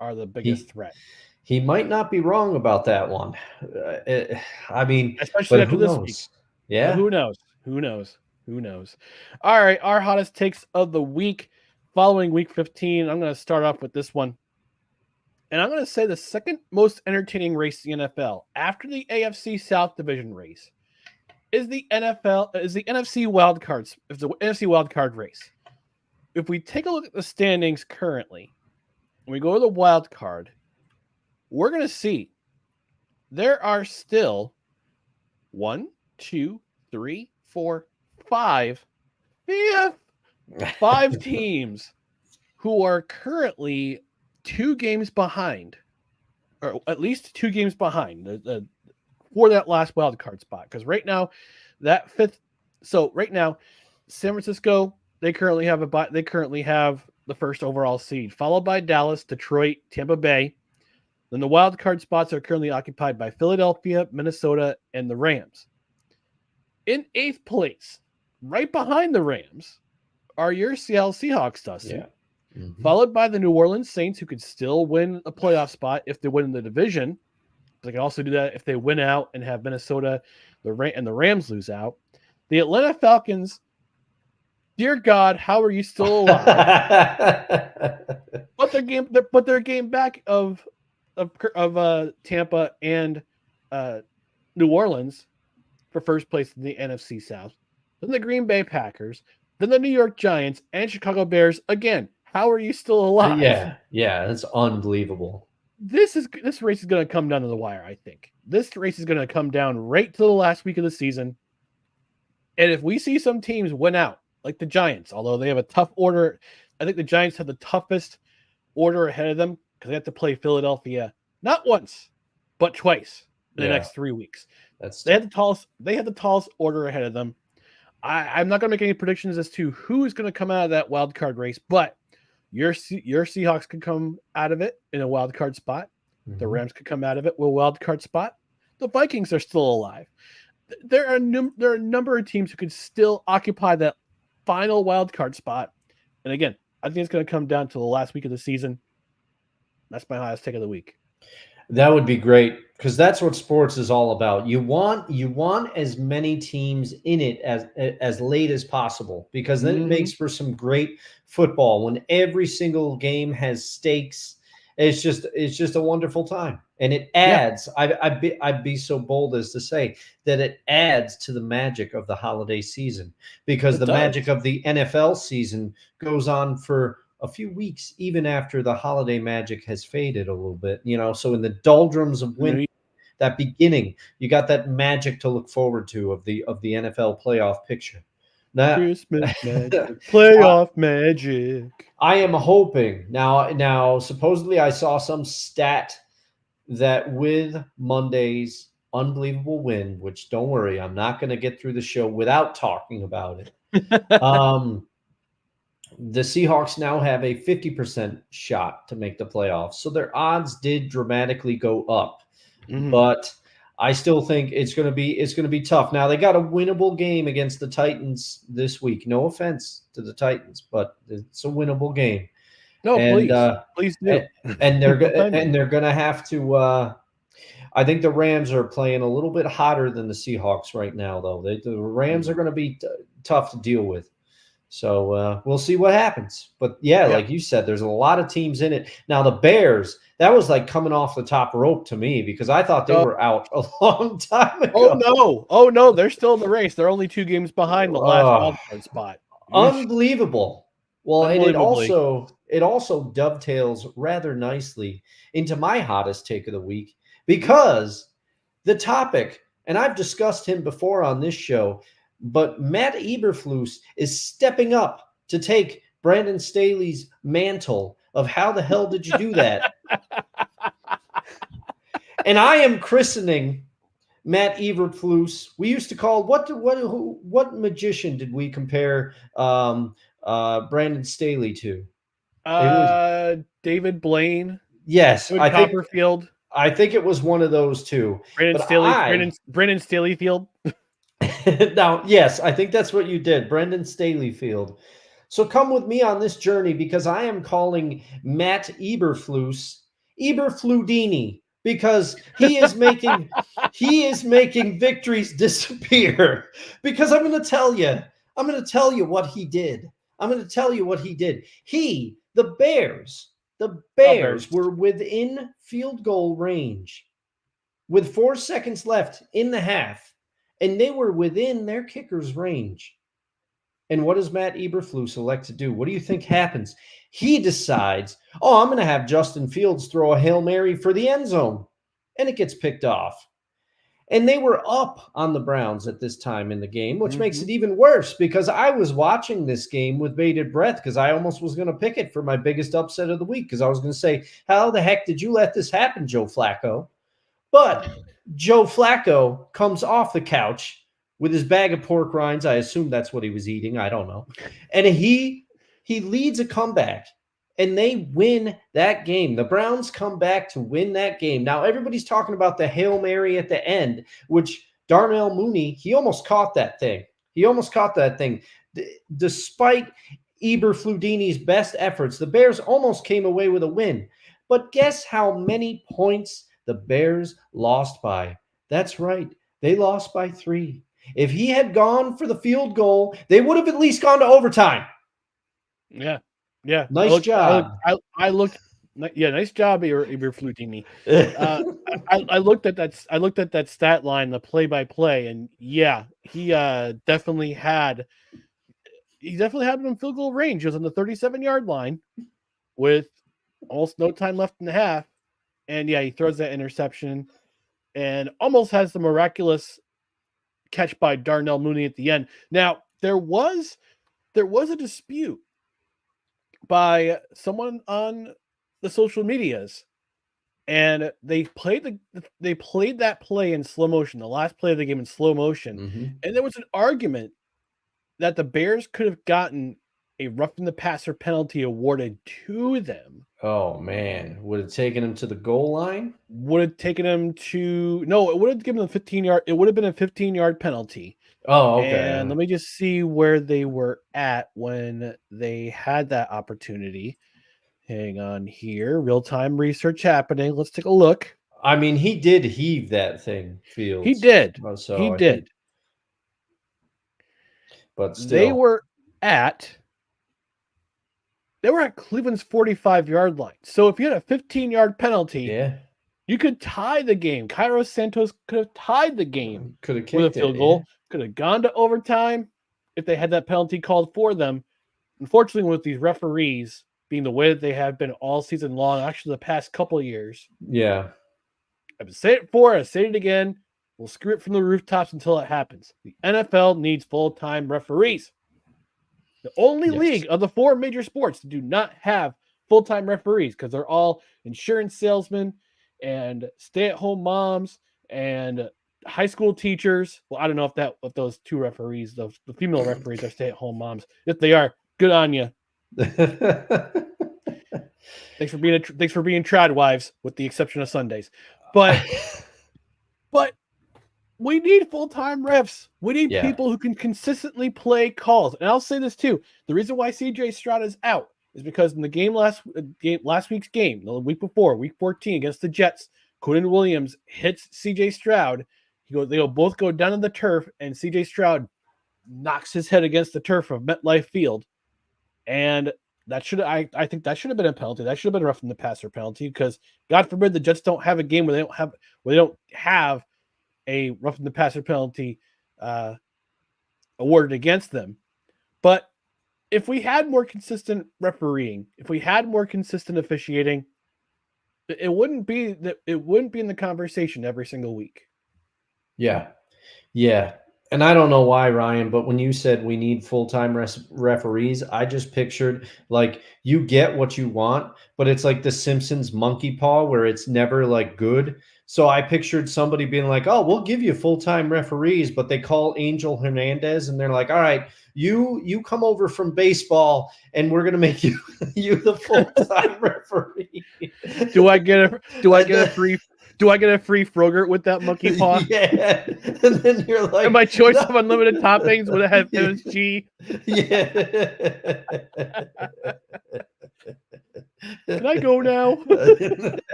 are the biggest threat. He might not be wrong about that one. I mean, especially after this week. Yeah. Who knows? All right, our hottest takes of the week following week 15. I'm going to start off with this one. And I'm going to say the second most entertaining race in the NFL after the AFC South division race is the NFC wild cards. It's the NFC wild card race. If we take a look at the standings currently, and we go to the wild card, we're going to see there are still 1, 2, 3, 4, 5 teams who are currently 2 games behind, or at least 2 games behind for that last wild card spot. Because right now, that fifth. So right now, San Francisco, they currently have the first overall seed, followed by Dallas, Detroit, Tampa Bay. Then the wild card spots are currently occupied by Philadelphia, Minnesota, and the Rams. In 8th place, right behind the Rams, are your Seattle Seahawks, Dustin. Yeah. Followed by the New Orleans Saints, who could still win a playoff spot if they win in the division. They can also do that if they win out and have Minnesota and the Rams lose out. The Atlanta Falcons, dear God, how are you still alive? But their game back of Tampa and New Orleans for first place in the NFC South. Then the Green Bay Packers, then the New York Giants and Chicago Bears. Again, how are you still alive? Yeah, that's unbelievable. This race is going to come down to the wire, I think. This race is going to come down right to the last week of the season. And if we see some teams win out, like the Giants, although they have a tough order, I think the Giants have the toughest order ahead of them because they have to play Philadelphia not once, but twice in the next 3 weeks. They had the tallest order ahead of them. I'm not going to make any predictions as to who is going to come out of that wild card race, but your Seahawks could come out of it in a wild card spot. The Rams could come out of it with a wild card spot. The Vikings are still alive. There are a number of teams who could still occupy that final wild card spot. And again, I think it's going to come down to the last week of the season. That's my highest take of the week. That would be great because that's what sports is all about. You want as many teams in it as late as possible because then it makes for some great football. When every single game has stakes, it's just a wonderful time, and it adds. I'd be so bold as to say that it adds to the magic of the holiday season because magic of the NFL season goes on for a few weeks, even after the holiday magic has faded a little bit, so in the doldrums of winter, that beginning, you got that magic to look forward to of the NFL playoff picture. Now, Christmas magic, playoff magic. I am hoping now, supposedly I saw some stat that with Monday's unbelievable win, which don't worry, I'm not going to get through the show without talking about it. The Seahawks now have a 50% shot to make the playoffs. So their odds did dramatically go up. But I still think it's going to be tough. Now they got a winnable game against the Titans this week. No offense to the Titans, but it's a winnable game. No, And, please do. And they're going to have to. I think the Rams are playing a little bit hotter than the Seahawks right now, though. The Rams are going to be tough to deal with. So we'll see what happens. But yeah, like you said, there's a lot of teams in it. Now the Bears, that was like coming off the top rope to me because I thought they were out a long time ago. Oh no, they're still in the race. They're only 2 games behind the last wildcard spot. Unbelievable. Well, and it also dovetails rather nicely into my hottest take of the week because the topic, and I've discussed him before on this show, but Matt Eberflus is stepping up to take Brandon Staley's mantle of how the hell did you do that? And I am christening Matt Eberflus. We used to call what magician did we compare Brandon Staley to? David Blaine. Yes, David Copperfield. I think it was one of those two. Brandon Staley Field. Now, yes, I think that's what you did, Brendan Staleyfield. So come with me on this journey because I am calling Matt Eberflus Eberfludini because he is making victories disappear. Because I'm going to tell you what he did. The Bears were within field goal range with 4 seconds left in the half. And they were within their kicker's range. And what does Matt Eberflus elect to do? What do you think happens? He decides, I'm going to have Justin Fields throw a Hail Mary for the end zone. And it gets picked off. And they were up on the Browns at this time in the game, which makes it even worse because I was watching this game with bated breath because I almost was going to pick it for my biggest upset of the week because I was going to say, how the heck did you let this happen, Joe Flacco? But Joe Flacco comes off the couch with his bag of pork rinds. I assume that's what he was eating. I don't know. And he leads a comeback, and they win that game. The Browns come back to win that game. Now, everybody's talking about the Hail Mary at the end, which Darnell Mooney, he almost caught that thing. Despite Eberfludini's best efforts, the Bears almost came away with a win. But guess how many points the Bears lost by? That's right. They lost by 3. If he had gone for the field goal, they would have at least gone to overtime. Yeah. Nice job. Nice job, Eberfludini. I looked at that stat line, the play-by-play, and he definitely had him in field goal range. He was on the 37-yard line with almost no time left in the half. And he throws that interception and almost has the miraculous catch by Darnell Mooney at the end. Now, there was a dispute by someone on the social medias, and they played that play in slow motion, the last play of the game in slow motion. And there was an argument that the Bears could have gotten a roughing the passer penalty awarded to them. Oh man, would it taken him to the goal line? Would have taken him to it would have given them 15-yard. It would have been a 15-yard penalty. Oh, okay. And let me just see where they were at when they had that opportunity. Hang on here. Real-time research happening. Let's take a look. I mean, he did heave that thing, Fields. He did. So but still. They were at Cleveland's 45-yard line. So if you had a 15-yard penalty, you could tie the game. Cairo Santos could have tied the game. Could have kicked with a field goal. Could have gone to overtime if they had that penalty called for them. Unfortunately, with these referees being the way that they have been all season long, actually the past couple of years. Yeah. I've said it before, I say it again. We'll screw it from the rooftops until it happens. The NFL needs full-time referees. The only league of the 4 major sports that do not have full-time referees because they're all insurance salesmen and stay-at-home moms and high school teachers. Well, I don't know if those two referees, the female referees, are stay-at-home moms. If they are, good on you. Thanks for being trad wives, with the exception of Sundays. But we need full-time refs. We need people who can consistently play calls. And I'll say this too: the reason why CJ Stroud is out is because in the game last week's game, the week before, week 14 against the Jets, Quinn Williams hits CJ Stroud. They both go down to the turf, and CJ Stroud knocks his head against the turf of MetLife Field. And I think that should have been a penalty. That should have been a roughing the passer penalty, because God forbid the Jets don't have a game where they don't have a roughing the passer penalty awarded against them. But if we had more consistent refereeing, if we had more consistent officiating, it wouldn't be in the conversation every single week. Yeah. And I don't know why, Ryan, but when you said we need full-time referees, I just pictured like you get what you want, but it's like the Simpsons monkey paw where it's never like good. So I pictured somebody being like, oh, we'll give you full-time referees, but they call Angel Hernandez and they're like, all right, you come over from baseball and we're going to make you the full-time referee. Do I get a free Frogurt with that monkey paw? Yeah. And then you're like, and my choice of unlimited toppings would have MSG. Yeah. Can I go now?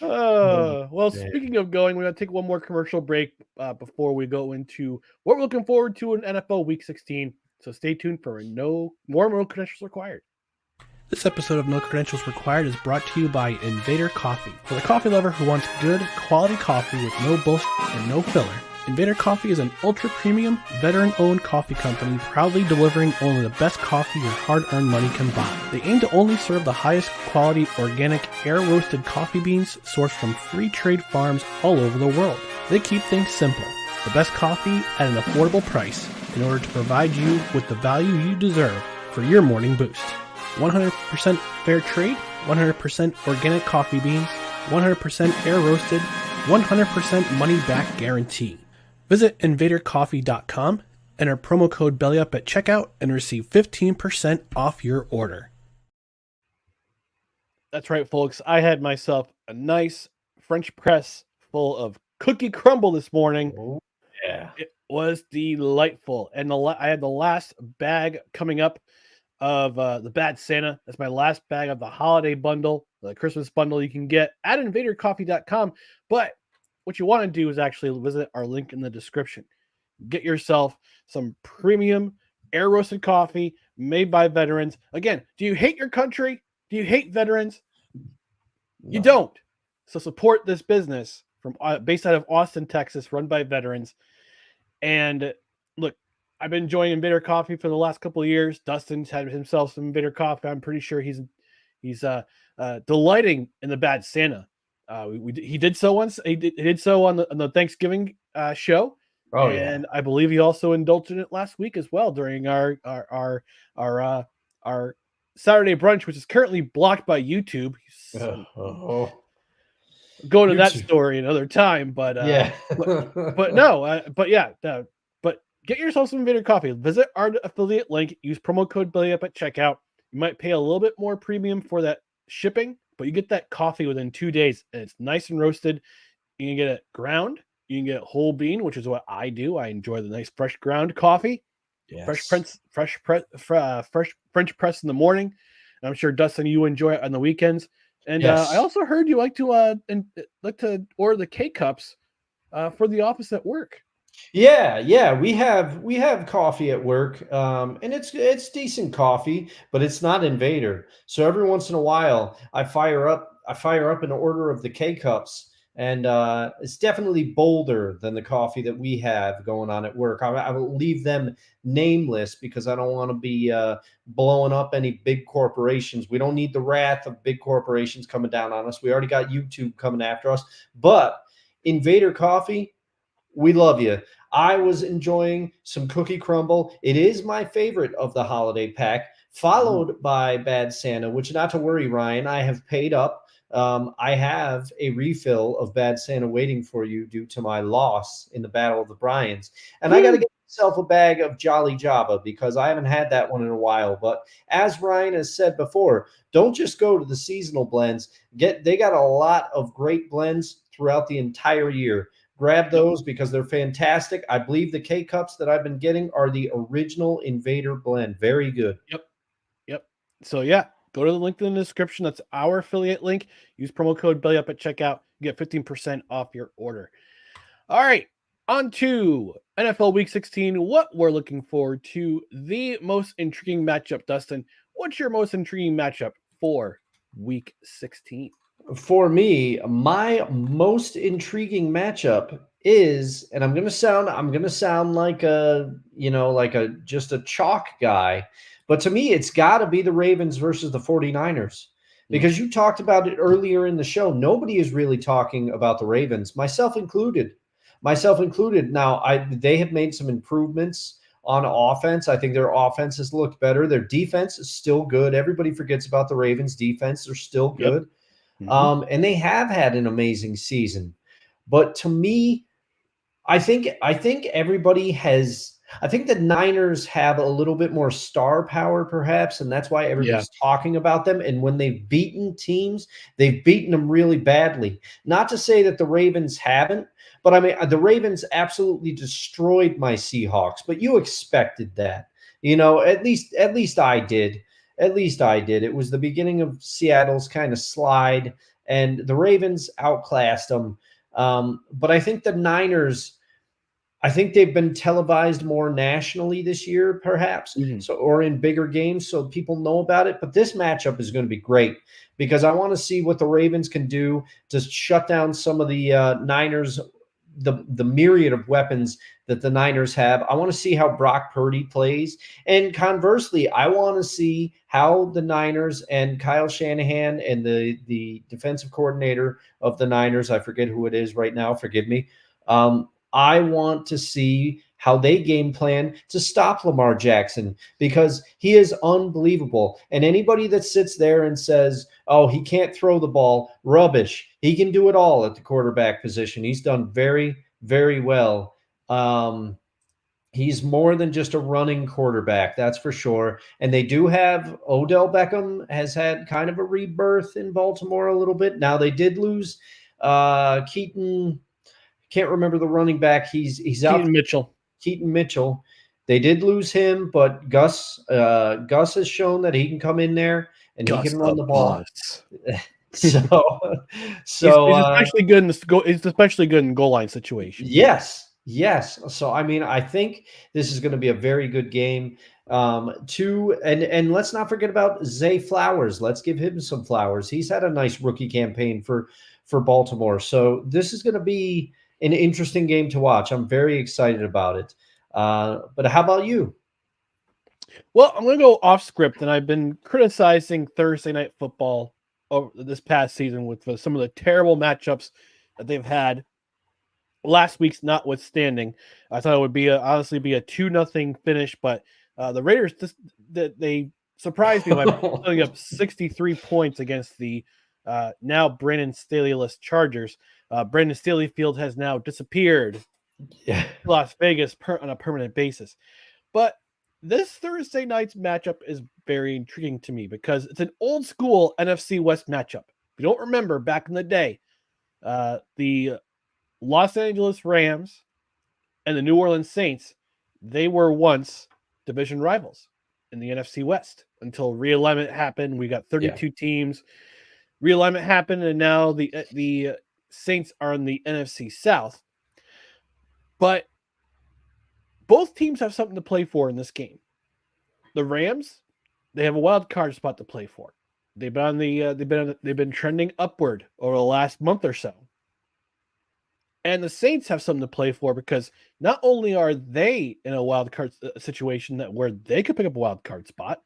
Well, speaking of going, we're going to take one more commercial break before we go into what we're looking forward to in NFL Week 16. So stay tuned for no credentials required. This episode of No Credentials Required is brought to you by Invader Coffee. For the coffee lover who wants good, quality coffee with no bullshit and no filler, Invader Coffee is an ultra-premium, veteran-owned coffee company proudly delivering only the best coffee your hard-earned money can buy. They aim to only serve the highest quality, organic, air-roasted coffee beans sourced from free trade farms all over the world. They keep things simple. The best coffee at an affordable price in order to provide you with the value you deserve for your morning boost. 100% fair trade, 100% organic coffee beans, 100% air roasted, 100% money back guarantee. Visit invadercoffee.com, enter promo code BELLYUP at checkout, and receive 15% off your order. That's right, folks. I had myself a nice French press full of cookie crumble this morning. Oh, yeah. It was delightful. And I had the last bag coming up of the Bad Santa. That's my last bag of the holiday bundle, the Christmas bundle you can get at invadercoffee.com. But what you want to do is actually visit our link in the description. Get yourself some premium air roasted coffee made by veterans. Again, do you hate your country? Do you hate veterans? No. You don't. So support this business from based out of Austin, Texas, run by veterans. And look, I've been enjoying Invader Coffee for the last couple of years. Dustin's had himself some Invader Coffee. I'm pretty sure he's delighting in the Bad Santa. He did so once. He did so on the Thanksgiving show. Oh, and I believe he also indulged in it last week as well during our Saturday brunch, which is currently blocked by YouTube. Go to that story another time, but get yourself some Invader Coffee. Visit our affiliate link. Use promo code BELLYUP at checkout. You might pay a little bit more premium for that shipping, but you get that coffee within 2 days, and it's nice and roasted. You can get it ground. You can get whole bean, which is what I do. I enjoy the nice fresh ground coffee. Yes. Fresh French press in the morning. And I'm sure, Dustin, you enjoy it on the weekends. And yes. I also heard you like to order the K-Cups for the office at work. Yeah, we have coffee at work, and it's decent coffee, but it's not Invader. So every once in a while, I fire up an order of the K-Cups, and it's definitely bolder than the coffee that we have going on at work. I will leave them nameless because I don't want to be blowing up any big corporations. We don't need the wrath of big corporations coming down on us. We already got YouTube coming after us. But Invader Coffee, we love you. I was enjoying some cookie crumble. It is my favorite of the holiday pack, followed by Bad Santa, which, not to worry, Ryan, I have paid up I have a refill of Bad Santa waiting for you due to my loss in the Battle of the Bryans. And I got to get myself a bag of Jolly Java because I haven't had that one in a while. But as Ryan has said before, don't just go to the seasonal blends. They got a lot of great blends throughout the entire year. Grab those because they're fantastic. I believe the K-Cups that I've been getting are the original Invader blend. Very good. Yep. So yeah, go to the link in the description. That's our affiliate link. Use promo code BELLYUP at checkout. You get 15% off your order. All right, on to NFL Week 16. What we're looking forward to, the most intriguing matchup. Dustin, what's your most intriguing matchup for Week 16? For me, my most intriguing matchup is, and I'm gonna sound like just a chalk guy, but to me, it's got to be the Ravens versus the 49ers. Because you talked about it earlier in the show. Nobody is really talking about the Ravens, myself included. Now, they have made some improvements on offense. I think their offense has looked better. Their defense is still good. Everybody forgets about the Ravens' defense. They're still good. And they have had an amazing season. But to me, I think the Niners have a little bit more star power, perhaps, and that's why everybody's talking about them. And when they've beaten teams, they've beaten them really badly. Not to say that the Ravens haven't, but I mean, the Ravens absolutely destroyed my Seahawks. But you expected that, at least I did. At least I did. It was the beginning of Seattle's kind of slide, and the Ravens outclassed them. But I think the Niners, they've been televised more nationally this year, perhaps, or in bigger games, so people know about it. But this matchup is going to be great because I want to see what the Ravens can do to shut down some of the Niners, the myriad of weapons that the Niners have. I want to see how Brock Purdy plays. And conversely, I want to see how the Niners and Kyle Shanahan and the defensive coordinator of the Niners, I forget who it is right now, forgive me. I want to see how they game plan to stop Lamar Jackson because he is unbelievable. And anybody that sits there and says, oh, he can't throw the ball, rubbish. He can do it all at the quarterback position. He's done very, very well. He's more than just a running quarterback, that's for sure. And they do have Odell Beckham has had kind of a rebirth in Baltimore a little bit. Now they did lose Keaton. Can't remember the running back. He's out. Keaton Mitchell. They did lose him, but Gus has shown that he can come in there and he can run the ball. So he's especially good in goal line situations. Yes. So I mean, I think this is going to be a very good game. And let's not forget about Zay Flowers. Let's give him some flowers. He's had a nice rookie campaign for Baltimore. So this is going to be an interesting game to watch. I'm very excited about it. But how about you? Well, I'm going to go off script, and I've been criticizing Thursday Night Football over this past season with some of the terrible matchups that they've had. Last week's notwithstanding, I thought it would be honestly be a 2-0 finish, but the Raiders they surprised me by putting up 63 points against the now Brandon Staley-less Chargers. Brandon Staley Field has now disappeared to Las Vegas on a permanent basis. But this Thursday night's matchup is very intriguing to me because it's an old school NFC West matchup. If you don't remember, back in the day, the Los Angeles Rams and the New Orleans Saints, they were once division rivals in the NFC West until realignment happened. We got 32 teams. Realignment happened, and now the Saints are in the NFC South. But both teams have something to play for in this game. The Rams, they have a wild card spot to play for. They've been trending upward over the last month or so. And the Saints have something to play for because not only are they in a wild card situation where they could pick up a wild card spot,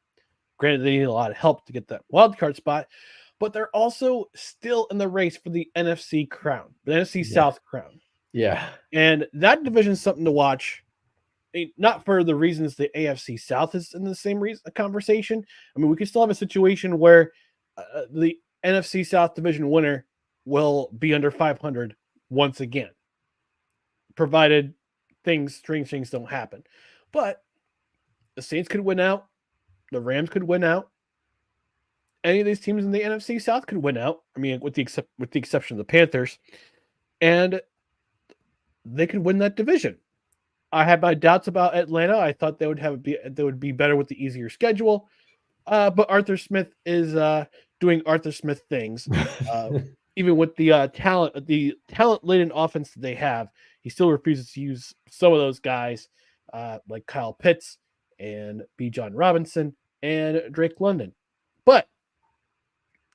granted they need a lot of help to get that wild card spot, but they're also still in the race for the NFC crown, the NFC South crown. Yeah. And that division is something to watch. Not for the reasons the AFC South is in the same conversation. I mean, we could still have a situation where the NFC South division winner will be under 500 once again, provided strange things don't happen. But the Saints could win out. The Rams could win out. Any of these teams in the NFC South could win out. I mean, with the exception of the Panthers, and they could win that division. I had my doubts about Atlanta. I thought they would be better with the easier schedule, but Arthur Smith is doing Arthur Smith things. Even with the talent-laden offense that they have, he still refuses to use some of those guys, like Kyle Pitts and Bijan Robinson and Drake London. But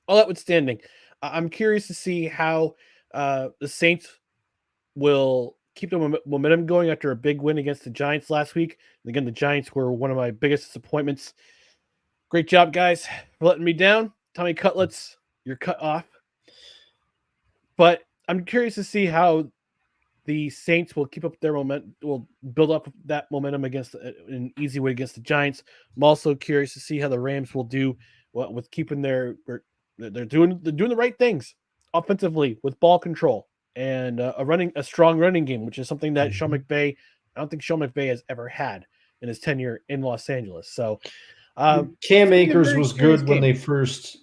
all notwithstanding, I'm curious to see how the Saints will keep the momentum going after a big win against the Giants last week. And again, the Giants were one of my biggest disappointments. Great job, guys, for letting me down. Tommy Cutlets, you're cut off. But I'm curious to see how the Saints will keep up their momentum, will build up that momentum against an easy way against the Giants. I'm also curious to see how the Rams will do with keeping they're doing the right things offensively with ball control and a strong running game, which is something that Sean McVay, I don't think Sean McVay has ever had in his tenure in Los Angeles. So Cam Akers was good when they first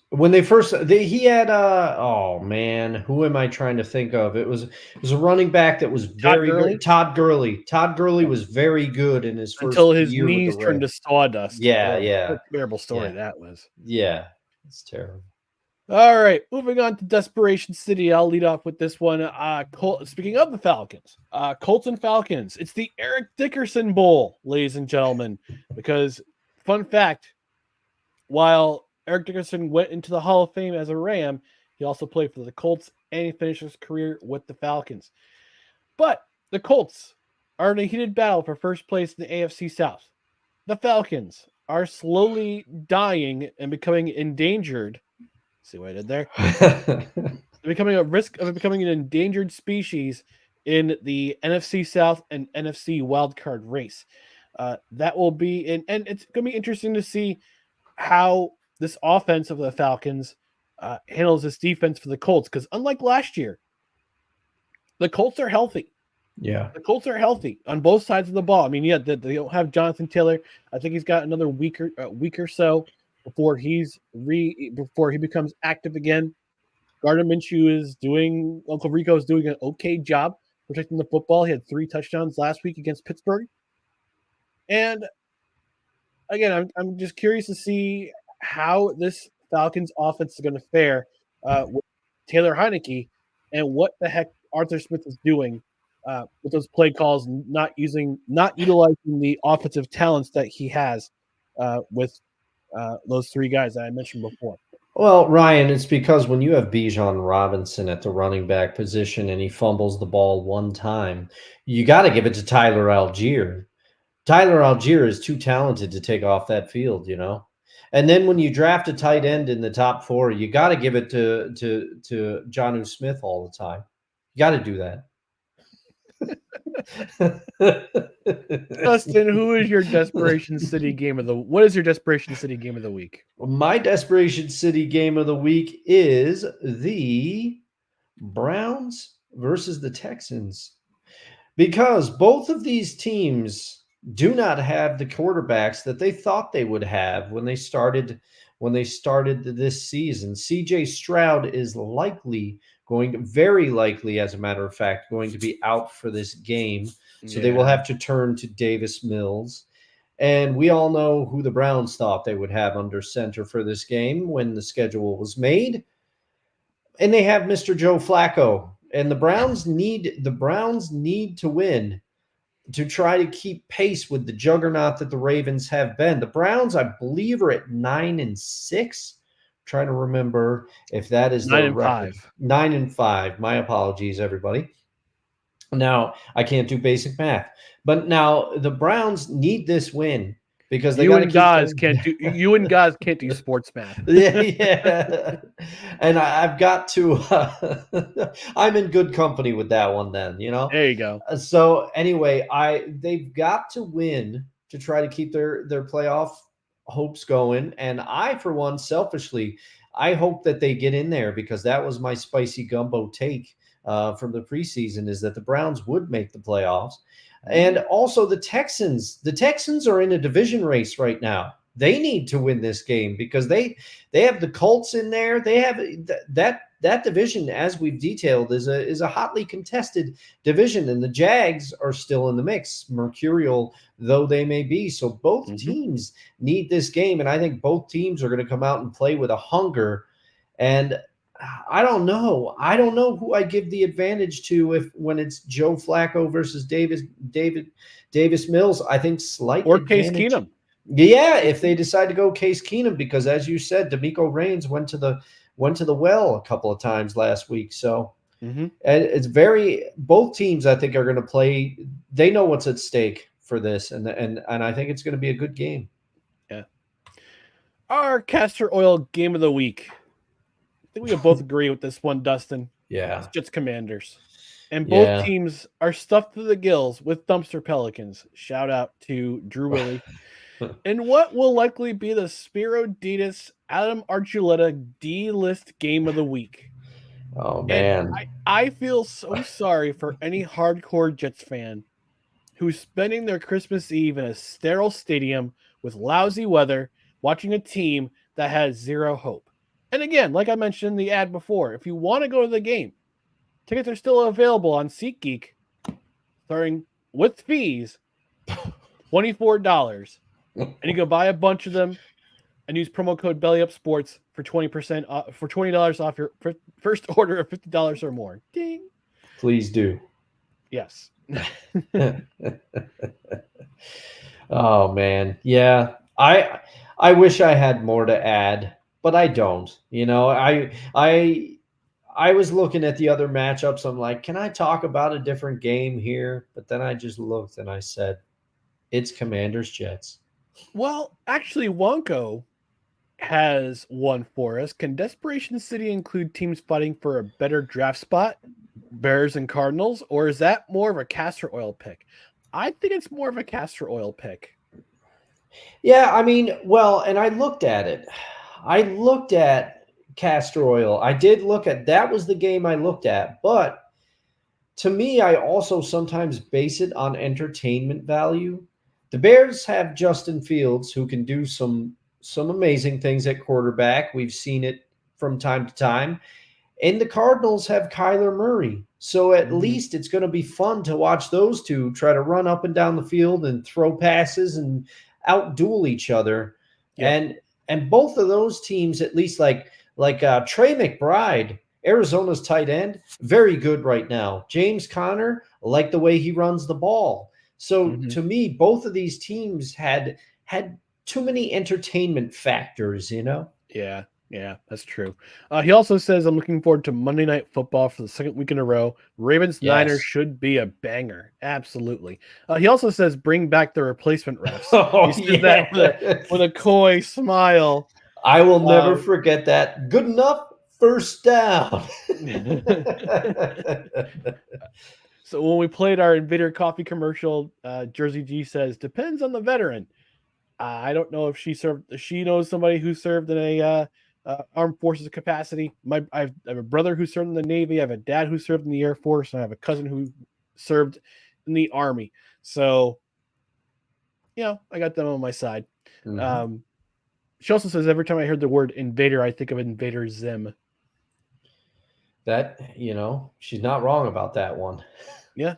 he had oh man, who am I trying to think of? It was a running back that was very good. Todd Gurley. Todd Gurley was very good in his first until his year knees turned to sawdust. Yeah, What a terrible story that was. Yeah, it's terrible. All right, moving on to Desperation City. I'll lead off with this one. Speaking of the Falcons, Colts and Falcons. It's the Eric Dickerson Bowl, ladies and gentlemen, because fun fact, while Eric Dickerson went into the Hall of Fame as a Ram, he also played for the Colts and he finished his career with the Falcons. But the Colts are in a heated battle for first place in the AFC South. The Falcons are slowly dying and becoming endangered. See what I did there? Becoming a risk of becoming an endangered species in the NFC South and NFC wildcard race. That will be, and it's going to be interesting to see how this offense of the Falcons handles this defense for the Colts. Because unlike last year, the Colts are healthy. Yeah, the Colts are healthy on both sides of the ball. I mean, yeah, they don't have Jonathan Taylor. I think he's got another week or so before he becomes active again. Gardner Minshew Uncle Rico is doing an okay job protecting the football. He had 3 touchdowns last week against Pittsburgh. And again, I'm just curious to see how this Falcons offense is going to fare with Taylor Heineke and what the heck Arthur Smith is doing with those play calls, not utilizing the offensive talents that he has with those 3 guys that I mentioned before. Well, Ryan, it's because when you have Bijan Robinson at the running back position and he fumbles the ball one time, you got to give it to Tyler Algier. Tyler Algier is too talented to take off that field, you know. And then when you draft a tight end in the top 4, you got to give it to Jonnu Smith all the time. You got to do that. Dustin, what is your Desperation City game of the week? My Desperation City game of the week is the Browns versus the Texans. Because both of these teams do not have the quarterbacks that they thought they would have when they started this season. CJ Stroud is very likely, as a matter of fact, going to be out for this game. So they will have to turn to Davis Mills. And we all know who the Browns thought they would have under center for this game when the schedule was made. And they have Mr. Joe Flacco. And the Browns need to win to try to keep pace with the juggernaut that the Ravens have been. The Browns, I believe, are at 9-6. Trying to remember if that is 9-5. 9-5. My apologies, everybody. Now, I can't do basic math, but now the Browns need this win because they you and Gaz can't do sports math. yeah. And I've got to. I'm in good company with that one. Then There you go. So anyway, they've got to win to try to keep their playoff hopes going. And I, for one, selfishly, I hope that they get in there, because that was my spicy gumbo take from the preseason, is that the Browns would make the playoffs. And also the Texans. The Texans are in a division race right now. They need to win this game because they have the Colts in there. They have that division, as we've detailed, is a hotly contested division, and the Jags are still in the mix, mercurial though they may be. So both teams need this game, and I think both teams are going to come out and play with a hunger. And I don't know. I don't know who I give the advantage to when it's Joe Flacco versus Davis Mills. I think slight or advantage. Case Keenum. Yeah, if they decide to go Case Keenum, because as you said, D'Amico Reigns went to the well a couple of times last week. So and it's both teams, I think, are going to play. They know what's at stake for this, and I think it's going to be a good game. Yeah. Our castor oil game of the week. I think we can both agree with this one, Dustin. Yeah. It's Jets Commanders. And both teams are stuffed to the gills with dumpster Pelicans. Shout out to Drew Willie. And what will likely be the Spiro Ditas Adam Archuleta D-list game of the week. Oh, man. And I feel so sorry for any hardcore Jets fan who's spending their Christmas Eve in a sterile stadium with lousy weather, watching a team that has zero hope. And again, like I mentioned in the ad before, if you want to go to the game, tickets are still available on SeatGeek, starting with fees, $24. And you can buy a bunch of them and use promo code BellyUpSports for 20% off, for $20 off your first order of $50 or more. Ding. Please do. Yes. Oh, man. Yeah. I wish I had more to add, but I don't. You know, I was looking at the other matchups. I'm like, can I talk about a different game here? But then I just looked and I said, it's Commanders Jets. Well, actually, Wonko has one for us. Can Desperation City include teams fighting for a better draft spot, Bears and Cardinals, or is that more of a castor oil pick? I think it's more of a castor oil pick. Yeah, I mean, well, and I looked at it. I looked at castor oil. I did look at that was the game I looked at, but to me, I also sometimes base it on entertainment value. The Bears have Justin Fields, who can do some amazing things at quarterback. We've seen it from time to time. And the Cardinals have Kyler Murray. So at least it's going to be fun to watch those two try to run up and down the field and throw passes and out-duel each other. Yep. And both of those teams, at least like Trey McBride, Arizona's tight end, very good right now. James Conner, like the way he runs the ball. So to me, both of these teams had too many entertainment factors, you know? Yeah, that's true. He also says, I'm looking forward to Monday Night Football for the second week in a row. Ravens-Niners should be a banger. Absolutely. He also says, bring back the replacement refs. He says that with a coy smile. I will never forget that. Good enough, first down. So when we played our Invader Coffee commercial, Jersey G says, depends on the veteran. I don't know if she knows somebody who served in a armed forces capacity. I have a brother who served in the Navy. I have a dad who served in the Air Force. And I have a cousin who served in the Army. So, you know, I got them on my side. She also says, every time I heard the word Invader, I think of Invader Zim. That, you know, she's not wrong about that one. Yeah.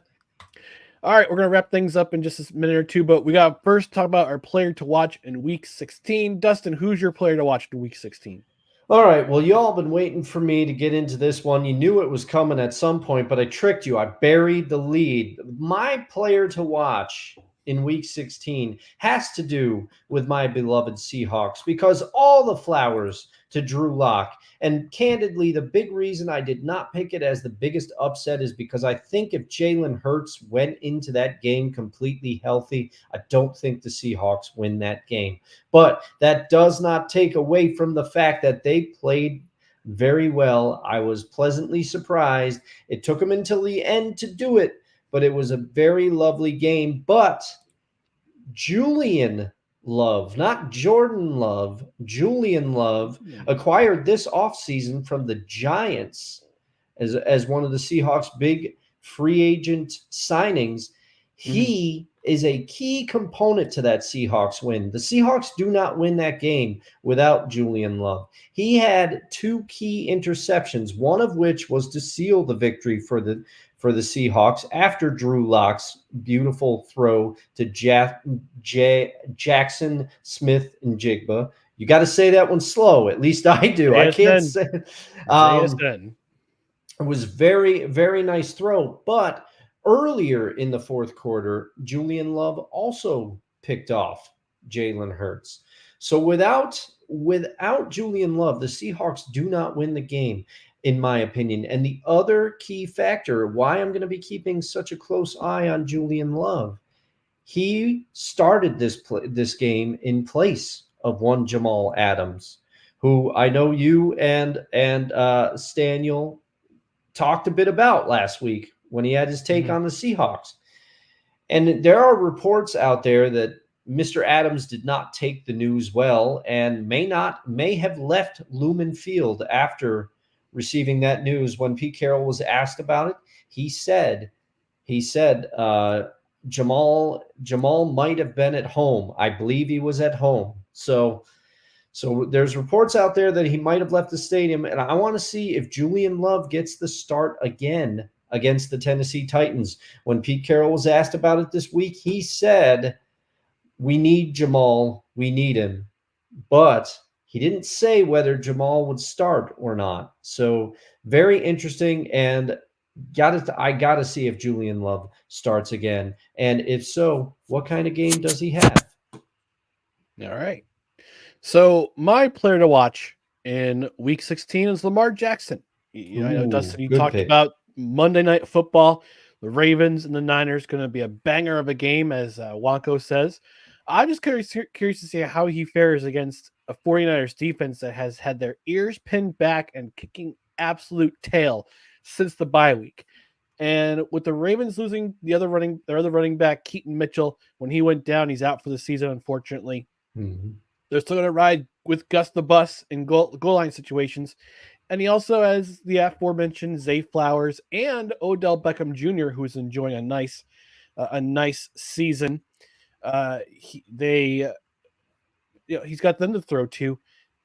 All right, we're going to wrap things up in just a minute or two, but we got to first talk about our player to watch in Week 16. Dustin, who's your player to watch in Week 16? All right, well, you all been waiting for me to get into this one. You knew it was coming at some point, but I tricked you. I buried the lead. My player to watch in Week 16 has to do with my beloved Seahawks, because all the flowers to Drew Lock. And candidly, the big reason I did not pick it as the biggest upset is because I think if Jalen Hurts went into that game completely healthy, I don't think the Seahawks win that game. But that does not take away from the fact that they played very well. I was pleasantly surprised. It took them until the end to do it, but it was a very lovely game. But Julian Love, not Jordan Love, Julian Love, acquired this offseason from the Giants as one of the Seahawks' big free agent signings. He is a key component to that Seahawks win. The Seahawks do not win that game without Julian Love. He had 2 key interceptions, one of which was to seal the victory for the Seahawks after Drew Lock's beautiful throw to Jackson Smith and Jigba. You got to say that one slow. At least I do. JSN. I can't say. JSN. It was very, very nice throw. But earlier in the fourth quarter, Julian Love also picked off Jalen Hurts. So without Julian Love, the Seahawks do not win the game, in my opinion. And the other key factor why I'm going to be keeping such a close eye on Julian Love, he started this game in place of one Jamal Adams, who I know you and Staniel talked a bit about last week when he had his take on the Seahawks. And there are reports out there that Mr. Adams did not take the news well and may have left Lumen Field after receiving that news. When Pete Carroll was asked about it, he said Jamal might have been at home. I believe he was at home. So there's reports out there that he might have left the stadium, and I want to see if Julian Love gets the start again against the Tennessee Titans. When Pete Carroll was asked about it this week, he said, "We need Jamal. We need him." But he didn't say whether Jamal would start or not. So very interesting, and I gotta see if Julian Love starts again, and if so, what kind of game does he have? All right. So my player to watch in Week 16 is Lamar Jackson. I know, Dustin, you talked about Monday Night Football, the Ravens and the Niners, going to be a banger of a game, as Wonko says. I'm just curious to see how he fares against a 49ers defense that has had their ears pinned back and kicking absolute tail since the bye week. And with the Ravens losing their other running back, Keaton Mitchell, when he went down, he's out for the season, unfortunately. They're still going to ride with Gus the Bus in goal line situations. And he also has the aforementioned Zay Flowers and Odell Beckham Jr., who's enjoying a nice season. He's got them to throw to.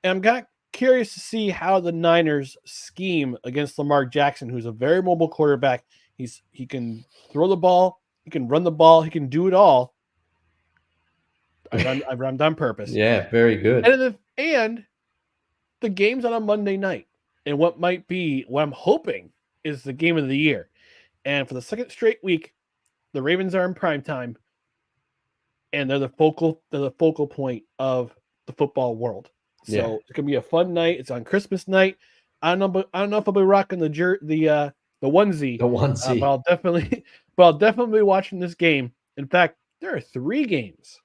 And I'm curious to see how the Niners scheme against Lamar Jackson, who's a very mobile quarterback. He can throw the ball, he can run the ball, he can do it all. I rhymed on purpose. Yeah, very good. And the game's on a Monday night. And what I'm hoping is the game of the year. And for the second straight week, the Ravens are in prime time. And they're the focal point of the football world. So It's gonna be a fun night. It's on Christmas night. I don't know if I'll be rocking the onesie. But I'll definitely be watching this game. In fact, there are 3 games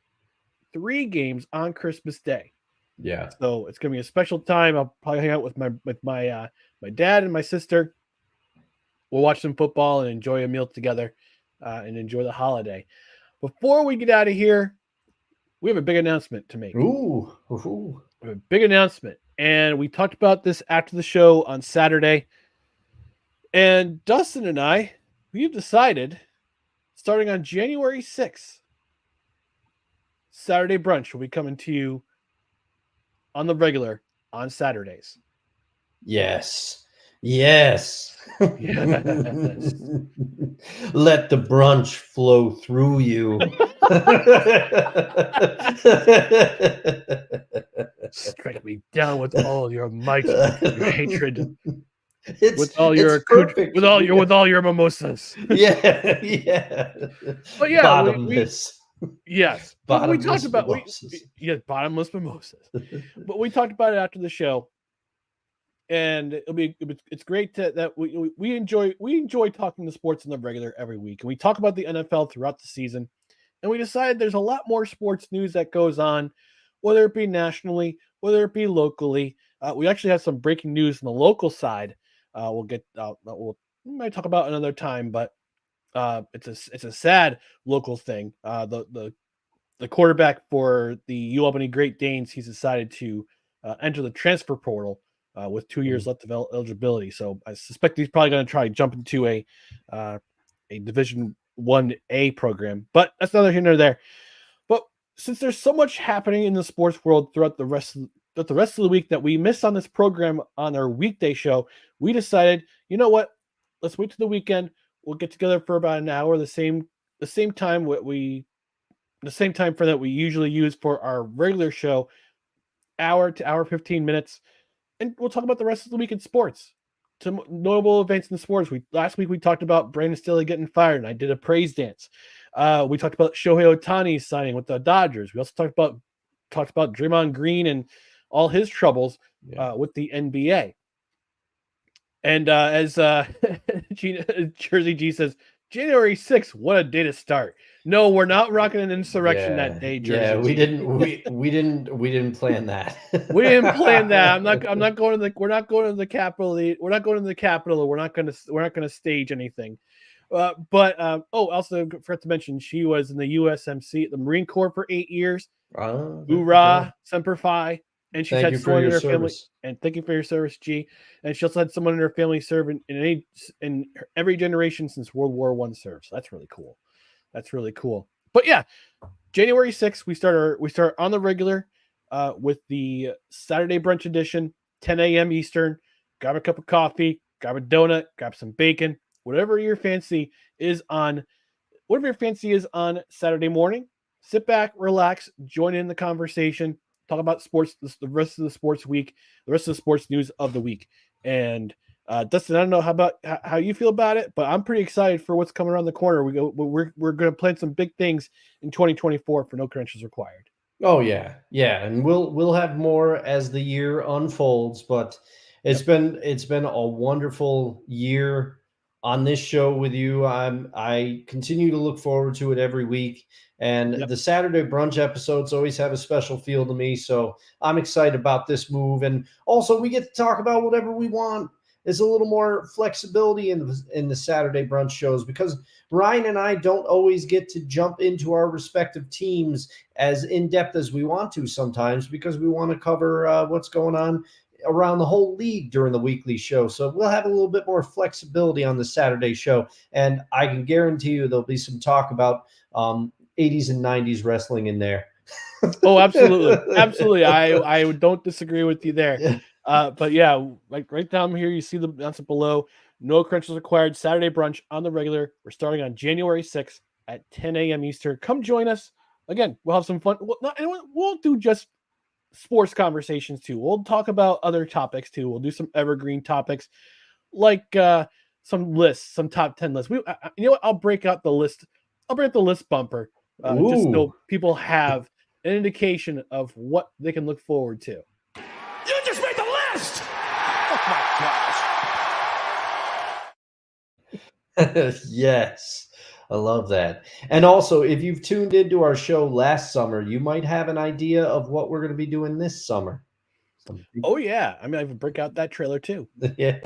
on Christmas Day. Yeah. So it's gonna be a special time. I'll probably hang out with my dad and my sister. We'll watch some football and enjoy a meal together, and enjoy the holiday. Before we get out of here, we have a big announcement to make. Ooh. We have a big announcement, and we talked about this after the show on Saturday. And Dustin and we've decided, starting on January 6th, Saturday brunch will be coming to you on the regular on Saturdays. Yes. Yes. Let the brunch flow through you. Strike me down with all your might, your hatred. With all your mimosas. Yeah. But yeah, bottomless. Yes. Bottomless we talked about mimosas. Bottomless mimosas. But we talked about it after the show. And it's great that we enjoy talking to sports in the regular every week. And we talk about the NFL throughout the season. And we decided there's a lot more sports news that goes on, whether it be nationally, whether it be locally. We actually have some breaking news on the local side. We might talk about another time, but it's a sad local thing. The the quarterback for the UAlbany Great Danes, he's decided to enter the transfer portal with 2 years left of eligibility. So I suspect he's probably going to try to jump into a Division 1A program, but that's neither here nor there. But since there's so much happening in the sports world throughout the rest of the week that we missed on this program on our weekday show, we decided, you know what? Let's wait till the weekend. We'll get together for about an hour, the same time frame that we usually use for our regular show, hour to hour 15 minutes, and we'll talk about the rest of the week in sports. Some notable events in the sports. Last week we talked about Brandon Staley getting fired, and I did a praise dance. We talked about Shohei Ohtani signing with the Dodgers. We also talked about Draymond Green and all his troubles with the NBA. And as Jersey G says, January 6th, what a day to start. No, we're not rocking an insurrection that day, Jersey. Yeah, we didn't plan that. We didn't plan that. I'm not going to we're not going to the Capitol. We're not going to the Capitol. We're not going to stage anything. Also forgot to mention, she was in the USMC, the Marine Corps, for 8 years. Hoorah, Semper Fi. And she's had someone in her family. And thank you for your service, G. And she also had someone in her family serve in every generation since World War I served. So that's really cool. But yeah, January 6th, we start on the regular with the Saturday brunch edition, 10 a.m. Eastern. Grab a cup of coffee, grab a donut, grab some bacon, whatever your fancy is on Saturday morning. Sit back, relax, join in the conversation. Talk about sports, the rest of the sports week, the rest of the sports news of the week. And Dustin, I don't know how you feel about it, but I'm pretty excited for what's coming around the corner. We're going to plan some big things in 2024 for No Credentials Required. Oh yeah, and we'll have more as the year unfolds. But it's been a wonderful year on this show with you. I continue to look forward to it every week. And the Saturday brunch episodes always have a special feel to me. So I'm excited about this move. And also we get to talk about whatever we want. There's a little more flexibility in the Saturday brunch shows, because Ryan and I don't always get to jump into our respective teams as in-depth as we want to sometimes, because we want to cover what's going on around the whole league during the weekly show. So we'll have a little bit more flexibility on the Saturday show. And I can guarantee you there'll be some talk about 80s and 90s wrestling in there. Oh, absolutely. I don't disagree with you there. But yeah, like right down here, you see the announcement below. No Credentials Required Saturday brunch on the regular. We're starting on January 6th at 10 a.m. Eastern. Come join us. Again, we'll have some fun. We'll do just sports conversations too. We'll talk about other topics too. We'll do some evergreen topics, like some lists, some top 10 lists. You know what? I'll break out the list. I'll break out the list bumper. Just so people have an indication of what they can look forward to. You just made the list! Oh my gosh. Yes, I love that. And also, if you've tuned into our show last summer, you might have an idea of what we're going to be doing this summer. Oh yeah, I even break out that trailer too. Yeah.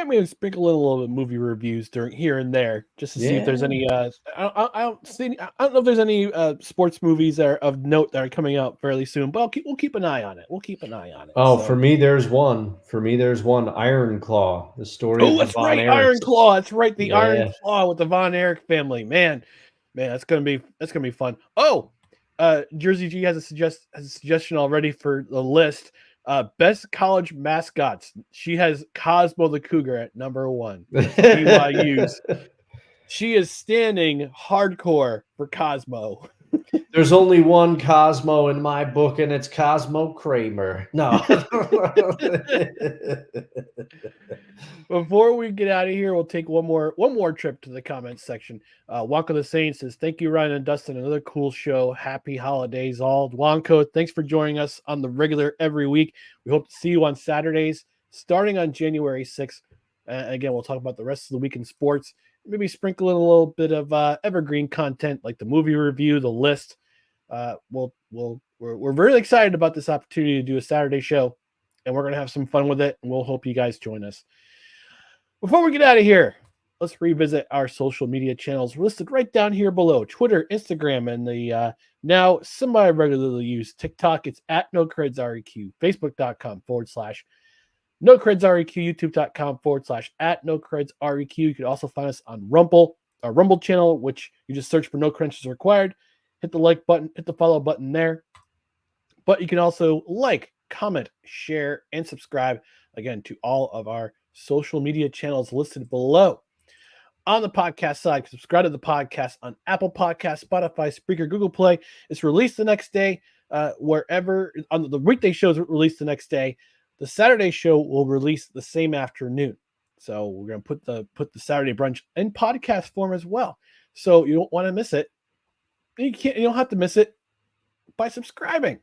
Maybe sprinkle in a little bit of movie reviews during here and there, just to see if there's any. I don't know if there's any sports movies that are of note that are coming out fairly soon, but we'll keep an eye on it. Oh, so. For me, there's one. Iron Claw, the story. Oh, that's right, Iron Claw. That's right, the Iron Claw with the Von Erich family. Man, that's gonna be fun. Oh, Jersey G has a suggestion already for the list. Best college mascots. She has Cosmo the Cougar at number 1. BYU's. She is standing hardcore for Cosmo. There's only one Cosmo in my book, and it's Cosmo Kramer. No. Before we get out of here, we'll take one more trip to the comments section. Wonko the Saint says, "Thank you, Ryan and Dustin. Another cool show. Happy holidays, all." Wonko, thanks for joining us on the regular every week. We hope to see you on Saturdays, starting on January 6th. Again, we'll talk about the rest of the week in sports. Maybe sprinkle in a little bit of evergreen content like the movie review, the list. We're really excited about this opportunity to do a Saturday show, and we're going to have some fun with it, and we'll hope you guys join us. Before we get out of here, let's revisit our social media channels listed right down here below. Twitter, Instagram, and the now semi-regularly used TikTok. It's at NoCredsREQ. Facebook.com/NoCredsREQ. YouTube.com/@NoCredsREQ. You can also find us on Rumble, our Rumble channel, which you just search for No Credentials Required. Hit the like button, hit the follow button there. But you can also like, comment, share, and subscribe, again, to all of our social media channels listed below. On the podcast side, subscribe to the podcast on Apple Podcasts, Spotify, Spreaker, Google Play. It's released the next day. Wherever on the weekday shows released the next day. The Saturday show will release the same afternoon. So we're going to put the Saturday brunch in podcast form as well. So you don't want to miss it. You don't have to miss it by subscribing.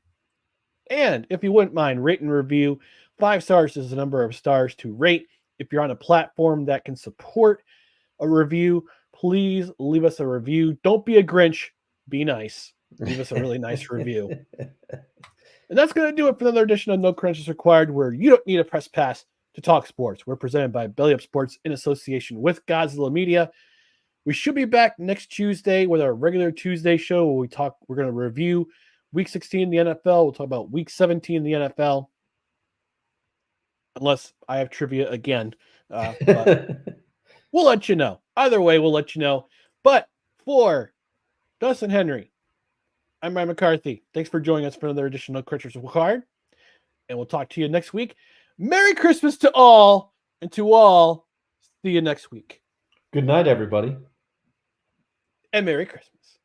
And if you wouldn't mind, rate and review. 5 stars is the number of stars to rate. If you're on a platform that can support a review, please leave us a review. Don't be a Grinch. Be nice. Leave us a really nice review. And that's going to do it for another edition of No Credentials Required, where you don't need a press pass to talk sports. We're presented by Belly Up Sports in association with Gozilla Media. We should be back next Tuesday with our regular Tuesday show where we're going to review Week 16 in the NFL. We'll talk about Week 17 in the NFL. Unless I have trivia again. But we'll let you know. Either way, we'll let you know. But for Dustin Henry, I'm Ryan McCarthy. Thanks for joining us for another edition of Credentials Required. And we'll talk to you next week. Merry Christmas to all. And to all, see you next week. Good night, everybody. And Merry Christmas.